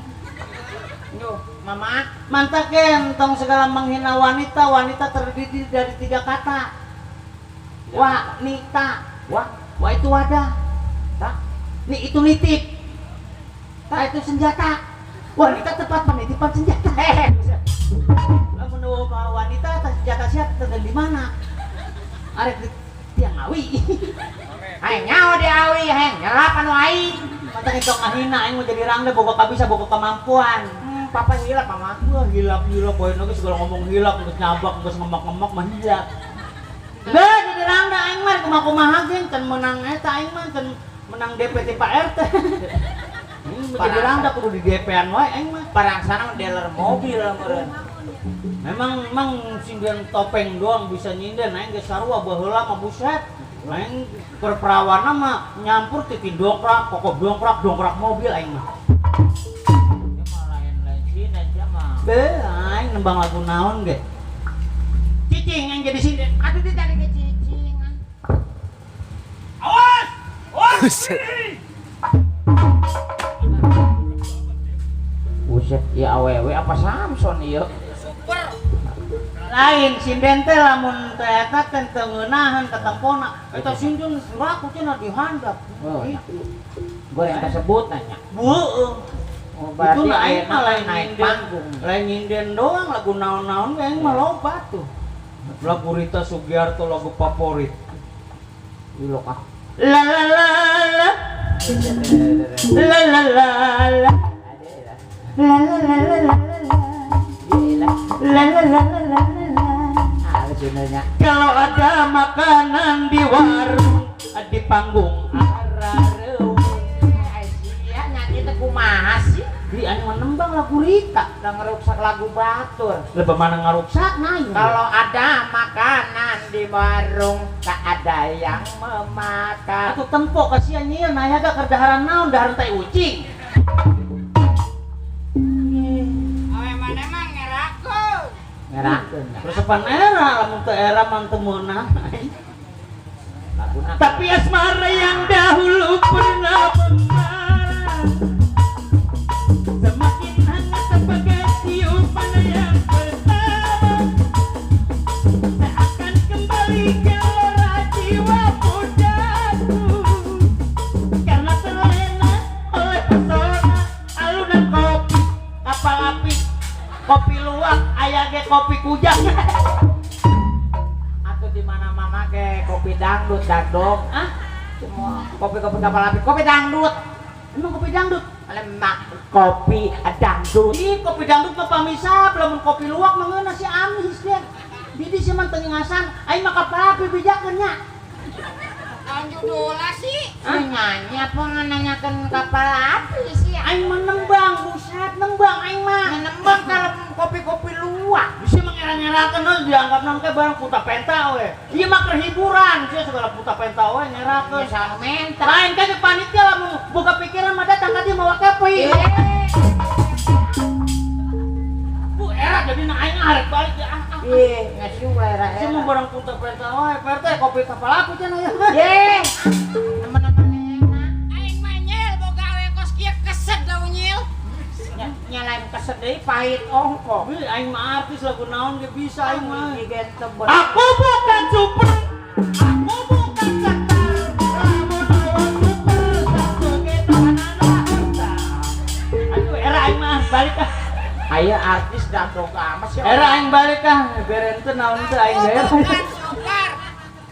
Yo, mama. Mantap kentong segala menghina wanita, wanita terdiri dari 3 kata. Wanita, wah itu wadah. Tak, nih itu nitip. Tak itu senjata. Wanita tempat penitipan senjata. Menurut wanita senjata siap terden di mana? Arek di tiang awi. Aing nyaho di awi, aing nyelap anu aing. Mantap itu ngahina, aing mau jadi rangga boga kabisa boga kemampuan. Papa hilap mama. Wah hilap poin lagi segala ngomong hilap, terus nyabak, terus ngemak mah hilap. Dah jadi rangga aing mah kumaha geng can menang eta aing mah can menang DP ti Pak RT. Ini jadi rangga kudu di DP-an wae aing mah. Parangsana dealer mobil meureun. Memang sinden topeng doang bisa nyinden aing geus sarua baheula mah buset. Aing perperawana mah nyampur ti dongkrak, pokok dongkrak mobil aing mah. Be, aing nembang lagu naon ge? Cicing yang jadi sinden. Aduh dia tadi ke cicing. Awas! Buset, ya awewe apa Samson ieu? Super. Lain sinden teh lamun teh eta teh teu ngeunaheun ka tempona. Eta sinden laku cenah dihandap. Oh, Gitu. Goreng tersebut nanya. Beueuh. Oh, Itu berarti aing mah lain naik nyinden, panggung. lain nyinden doang lagu naon-naon aing mah loba tuh. Lagu Rita Sugiarto lagu favorit. Ilok ah. La la la la. La la la la. La la la la la. La la la la la. Ah, sebenarnya. Kalau ada makanan di warung, di panggung arareu. Sia nyanyi teh kumaha sih? Di anu menembang lagu Rita, Udah ngeruksak lagu batur. lebih mana ngaruksak naik. Kalau ada makanan di warung, tak ada yang memakan. aku tempo kasihan nyieun aya gak kerdaharan naon daharan teh ucing. Awe mana mah ngeraku. Ngerakeun. Resepan era lamun teu era mah teu meunah. Laguna. Tapi asmara yang dahulu pernah memar, semakin hangat sebagai tiupan yang pertama, tak akan kembali gelora jiwa mudaku, karena terlena oleh pesona alunan kopi kapal api, kopi luwak aya ge kopi kujang. Atau di mana mama ke kopi dangdut dagdog. Ah, Semua kopi-kopi kapal api, kopi dangdut. emang kopi dangdut? Lemak kopi dangdut. Ih, kopi dangdut mah pamisah, belum kopi luwak mah ngeuna si amis dia. Jadi si man teu ngingasan, aing mah kapal api bijakeun nya. Kan judulnya sih. Nyanyi apa nanyakan kapal api sih? Aing mah nembang, buset nembang aing mah. Nembang kalau kopi-kopi luwak. Bisa mengera-ngerakeun heuh dianggap nang teh barang puta penta we. Ieu mah keur hiburan, sia segala puta penta we ngerakeun. Misal mental. Lain kan panitia lamun boga pikiran mah datang ka dieu mawa kopi. Bu era jadi na aing arek balik ya. Ih, ngasih ulera. Sia mah barang puta penta we, PRT kopi kapal api cenah ya. Ye. Teman-teman enak. Aing mah nyel boga awe kos kieu kesed da unyil. Nyalain keset deui pahit ongko. Wih, aing mah artis lagu naon ge bisa aing mah. Gigen tebel. Aku bukan super, aku bukan sektar, lamun lawan super, satu kita anak kita. Aduh, era aing mah balik ah. Aya artis dangdut amat sih. Era aing balik ah, beren teu naon teu aing Aku daerah. bukan super.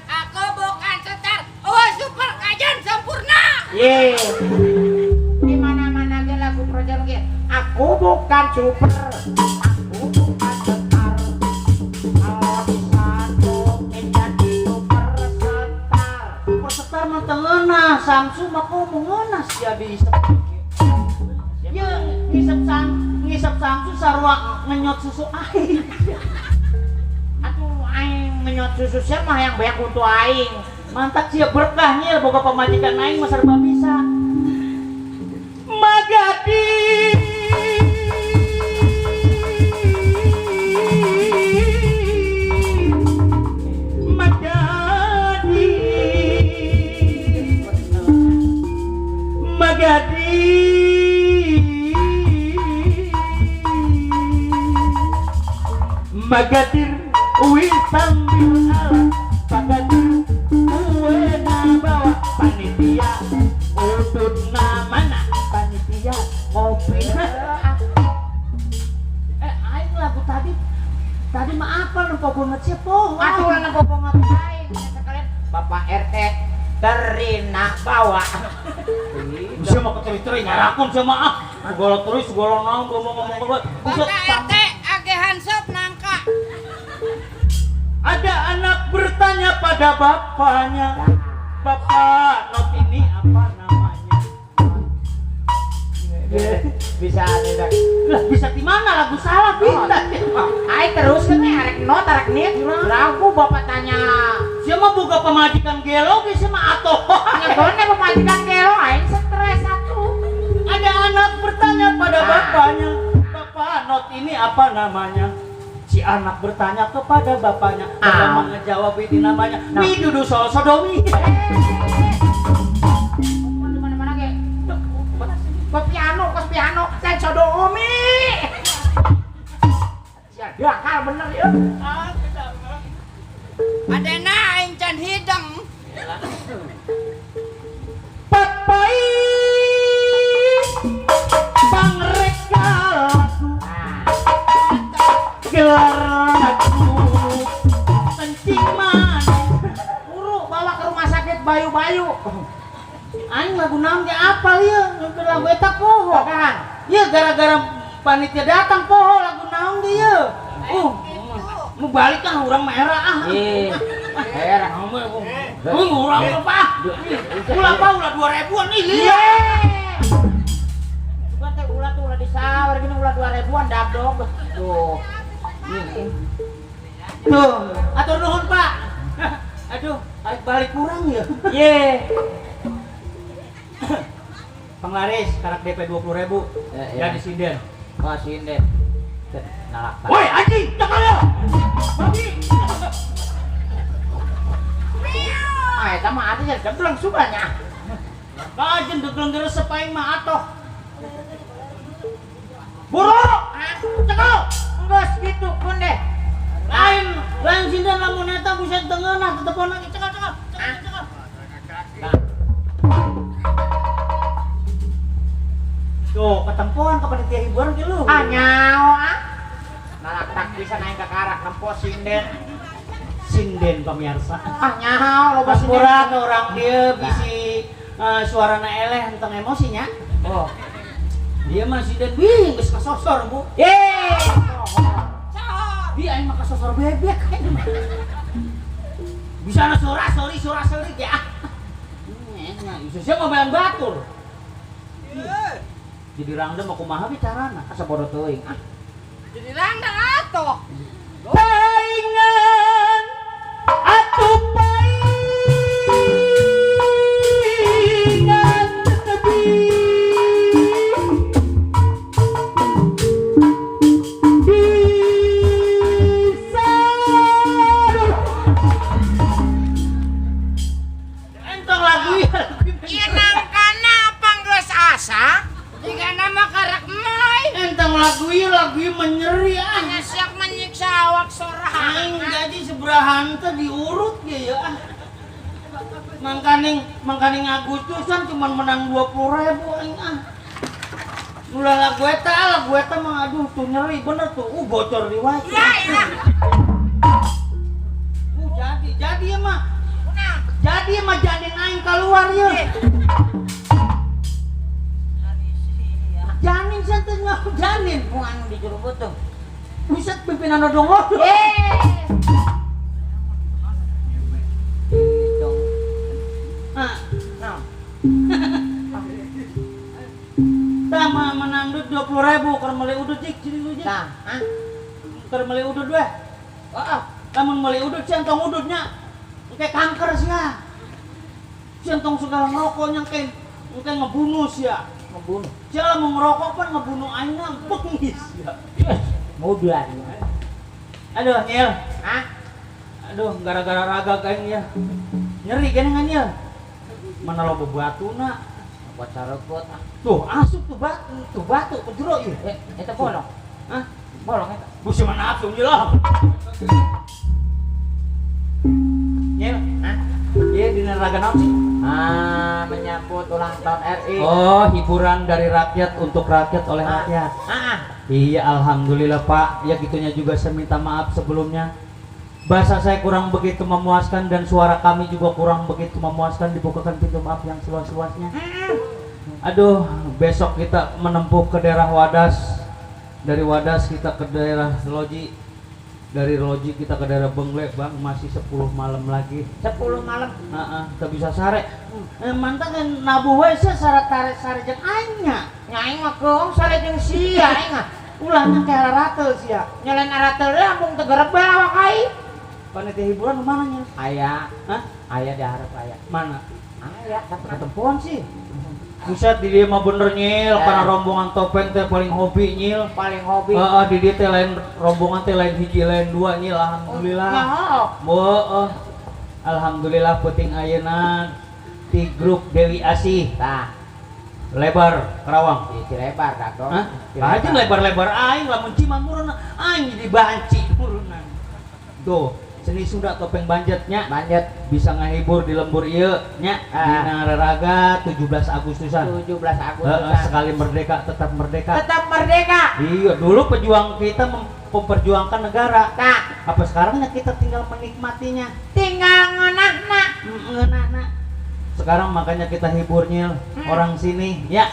Aku bukan setar. Oh, super kajian sempurna. Ye. Di mana-mana ge lagu projem ge. Aku bukan super. Aku bukan setar. Kalau disatu menjadi superstar. Superstar mah teu ngeunah, Samsu mah ku ngeunah sia di isep. Ye, ngisep Samsu sarua ngenyot susu aing. Aduh, aing ngenyot susu sia mah yang banyak untuk aing. Mantap sia berkah nyil boga pamajikan aing mah serba bisa. Magadi Magadi Magadi Magadir wis sambil alat Magadir kue bawa panitia udut namana panitia kopi aing lagu tadi mah apa lupa banget sih po Aduh lah nang ngapain sekalian Bapak RT terina bawa. bisa mau keteri-teri ngarakun sama segala terus segala naon ngomong-ngomong Bapak RT agehan sop nangka. ada anak bertanya pada bapaknya Bapak not ini apa namanya Bisa ada. lah bisa di mana lagu salah pindah Ai terus kan nih arek not arek nih. Lagu bapak tanya. siapa buka pemajikan gelo ge sama atoh Nyegone pemajikan gelo aing stres satu. ada anak bertanya pada bapaknya Bapak not ini apa namanya si anak bertanya kepada bapaknya bapak ngejawab ini namanya Widudu Sol Sodomi Mana-mana ge. Kos piano, dan sodomi. Ya, hal bener ya. Adena aing can hideng. Papai pangreka gelar lagu kencing manis Uru bawa ke rumah sakit bayu-bayu. aing lagu naon ge apal ieu nyeupkeun lagu eta poho Kan? ieu gara-gara panitia datang poho lagu naon ge ieu nu balik kan urang merah Era. urang apa ulah 2000-an nih Bukan teh ulah tuh ulah disawar gini ulah 2000-an dabdog. Tuh. tuh atur nuhun Pak aduh balik kurang ya Penglaris karak DP 20.000 ya di sinden. Oh sinden. Nalak. Woi anjing, cakal ya. Babi. Ah eta mah atuh jadi gebleng suganya. Kajen degleng geus sepaing mah atoh. Buru, cakal. Geus gitu pun deh. Lain sinden lamun eta buset tengeunah tetepon lagi cakal. Tuh, ketempoan ke panitia hiburan ke lu. Nyao Nalak tak bisa naik ke karak nempo sinden. Sinden pemirsa. Nyao loba sinden. Pura orang dia bisi suarana eleh tentang emosinya. Oh. Dia mah sinden geus kasosor, Bu. Dia aing mah kasosor bebek. Bisa na surah-suri ya. Isu sia ngomelan batur. Jadi rangda mau kumaha bicarana asa bodoh teuing Jadi rangda atoh. paingan atuh paingan tetepi bisa entong lagu ya Inang kana panggeus asa. Jika nama karak moy. entong lagu menyeri Hanya siap menyiksa awak sorangan. aing gaji seberahan teh diurut ge ya mangkaning Agustusan cuman menang 20.000 aing Mula lagu eta mah aduh tuh nyeri bener tuh bocor di wajah Ya. jadi emang jadi aing keluar ya janin santai ngaku janin Muan di juru butuh. buset pimpinan odong-odong Tama menang duit 20.000 keur meuli udut cik ciri lu cik. Keur meuli udut weh. Lamun meuli udut centong udutnya engke kanker sia. Centong segala ngerokoknya engke ngebunuh sia. Ngebunuh. Sia lamun ngerokok pan ngebunuh aingna bengis sia. Mudah. Aduh Nyel. Aduh gara-gara raga kain ya. Nyeri gini kan ya. Mana lo bebatuna. buat sarukut. Tuh asup tuh batu kejero ieu. Eta bolong. Hah? Bolong eta. Busi mana asup ieu lah. Nyel, Hah? ieu dina raga naon sih? Menyambut ulang tahun RI. Oh, hiburan dari rakyat untuk rakyat oleh rakyat. Iya, alhamdulillah Pak. Ya gitunya juga saya minta maaf sebelumnya. Bahasa saya kurang begitu memuaskan dan suara kami juga kurang begitu memuaskan. Dibukakan pintu maaf yang seluas-luasnya. Aduh, besok kita menempuh ke daerah Wadas. Dari Wadas kita ke daerah Loji. Dari Loji kita ke daerah Bengle, Bang, masih 10 malam lagi. 10 malam. Kita bisa sare. Mantap kan nabu we syarat sare jeung aing nya. Nyai mah keung sare jeung sia aing mah. Ulahnya kayak ratel sia. Nyalain aratel deui ampung teu gerebel awak ai. Panitia hiburan mana nya? Aya. Hah? Aya di hareup aya. Mana? Aya Ketempuan sih. Buset di dia mah bener nyil, karena rombongan topeng teh paling hobi nyil. paling hobi. Di dia teh lain rombongan teh lain hiji lain dua nyil, alhamdulillah. Alhamdulillah penting ayeuna di grup Dewi Asih. Tah, Lebar Karawang. di Cilebar kakong. Hah? Aja lebar-lebar aing lamun ciman muruna aing jadi banci muruna. Tuh, seni Sunda topeng banjetnya Banjet bisa ngahibur di lembur ieu nya dina raraga 17 Agustusan. 17 Agustus. Sekali merdeka tetap merdeka. Tetap merdeka. Iya, dulu pejuang kita memperjuangkan negara. Tah, Apa sekarangnya kita tinggal menikmatinya. tinggal ngeunahna. Ngeunahna. Sekarang makanya kita hibur nyil orang sini ya.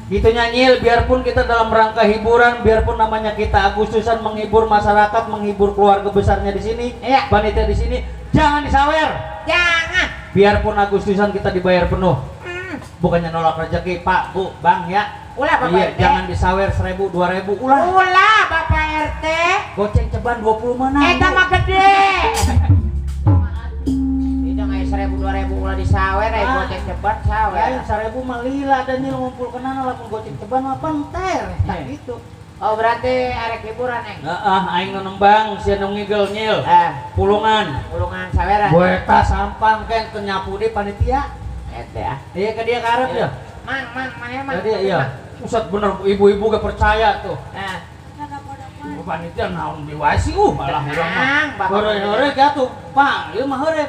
Gitu nyil, biarpun kita dalam rangka hiburan, biarpun namanya kita Agustusan menghibur masyarakat, menghibur keluarga besarnya di sini, Iya. panitia di sini, jangan disawer. Jangan. Biarpun Agustusan kita dibayar penuh, bukannya nolak rezeki Pak, Bu, Bang ya. Ulah Bapak Iya, RT. jangan disawer 1000, 2000, ulah. Ulah Bapak RT. Goceng ceban 20 mana? Eta mah gede. Itu ngai 1000 2000 ulah disawer ai goceng ceban sawer. Ya, 1000 mah lila dan nyil ngumpul kenana lamun goceng ceban mah penter. Tak gitu. Oh berarti arek hiburan eng. Aing nu nembang sia nu ngigel nyil. Pulungan. Pulungan saweran. Boeta sampang kan teu nyapu di panitia. Eta ya. Iya ke dia karep ya. Mang mana mang. Jadi iya. Pusat bener ibu-ibu gak percaya tuh. Nah, Panitia naon diwasi malah urang mah. Mang, Bapak. Hore-hore atuh, Pak, ieu mah hore.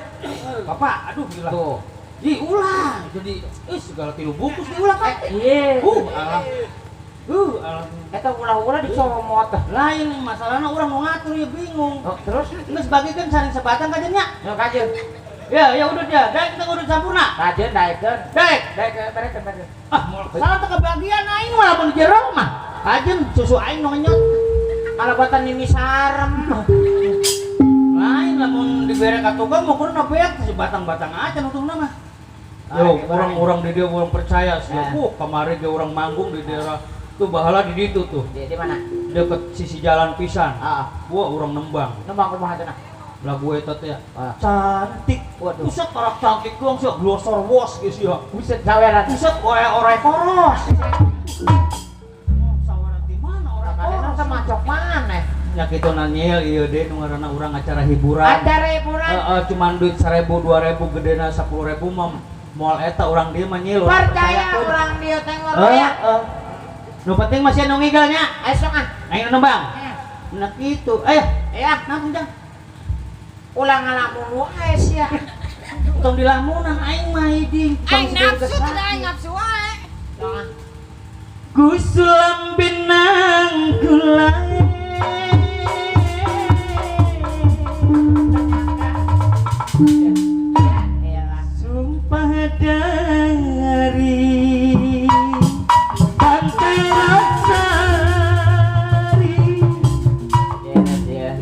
Bapak, aduh gila. Tuh. Ih, ulah. Jadi segala tilu bungkus diulah kan. Iya. Alah. Alah. Eta ulah-ulah dicomot. Lain masalahna urang mau ngatur ya bingung. Oh, terus Geus bagikan saling sebatang kajen nya. yo kajeun. Ya udah dia. Daek kita kudu campurna. Kajeun daekeun. Daek. Berekeun. Salah teh kebagian aing mah lamun jero mah. Kajen susu aing nu ngenyot. Alabatan mimi sarem. Lain lamun dibere ka tukang mah kudu beak sebatang-batang aja nutungna mah. Yo, orang-orang di dia orang percaya sih. Kemarin dia orang manggung di daerah tuh bahala di situ tuh. Di mana? Deket sisi jalan pisan. Gua orang nembang. Nembang rumah cenah. Lagu eta teh cantik. Waduh. Buset orang cantik doang sih glosor wos geus ya. Buset saweran. Buset ore koros. Saweran di mana orang Kalian koros? sama cok maneh. Nya kitu nanyel ieu deh nu ngaranna urang acara hiburan. Acara hiburan. Cuman duit 1000 2000 gedena 10.000 mah moal eta urang dieu mah nyil. Percaya urang dia teh ngoroya. Nu penting masih anu ngigelnya. Ayo sok ah. Aing nembang. Nah kitu. Ayo, Ya, namun jang. ulang ngalamun wae sia. Tong dilamunan aing mah hiding. Aing nafsu teh aing nafsu wae. Sok ah. Kusulam benang kulai. Iyalah. Sumpah dari pantai Losari Dia.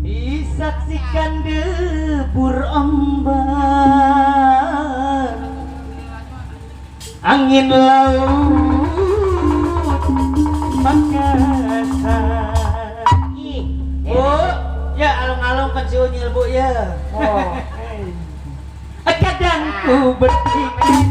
disaksikan debur ombak angin laut Makassar. Ih. Bu, ya alung-alung kan si Unyil bu ya. Oh. Kadang ku berpikir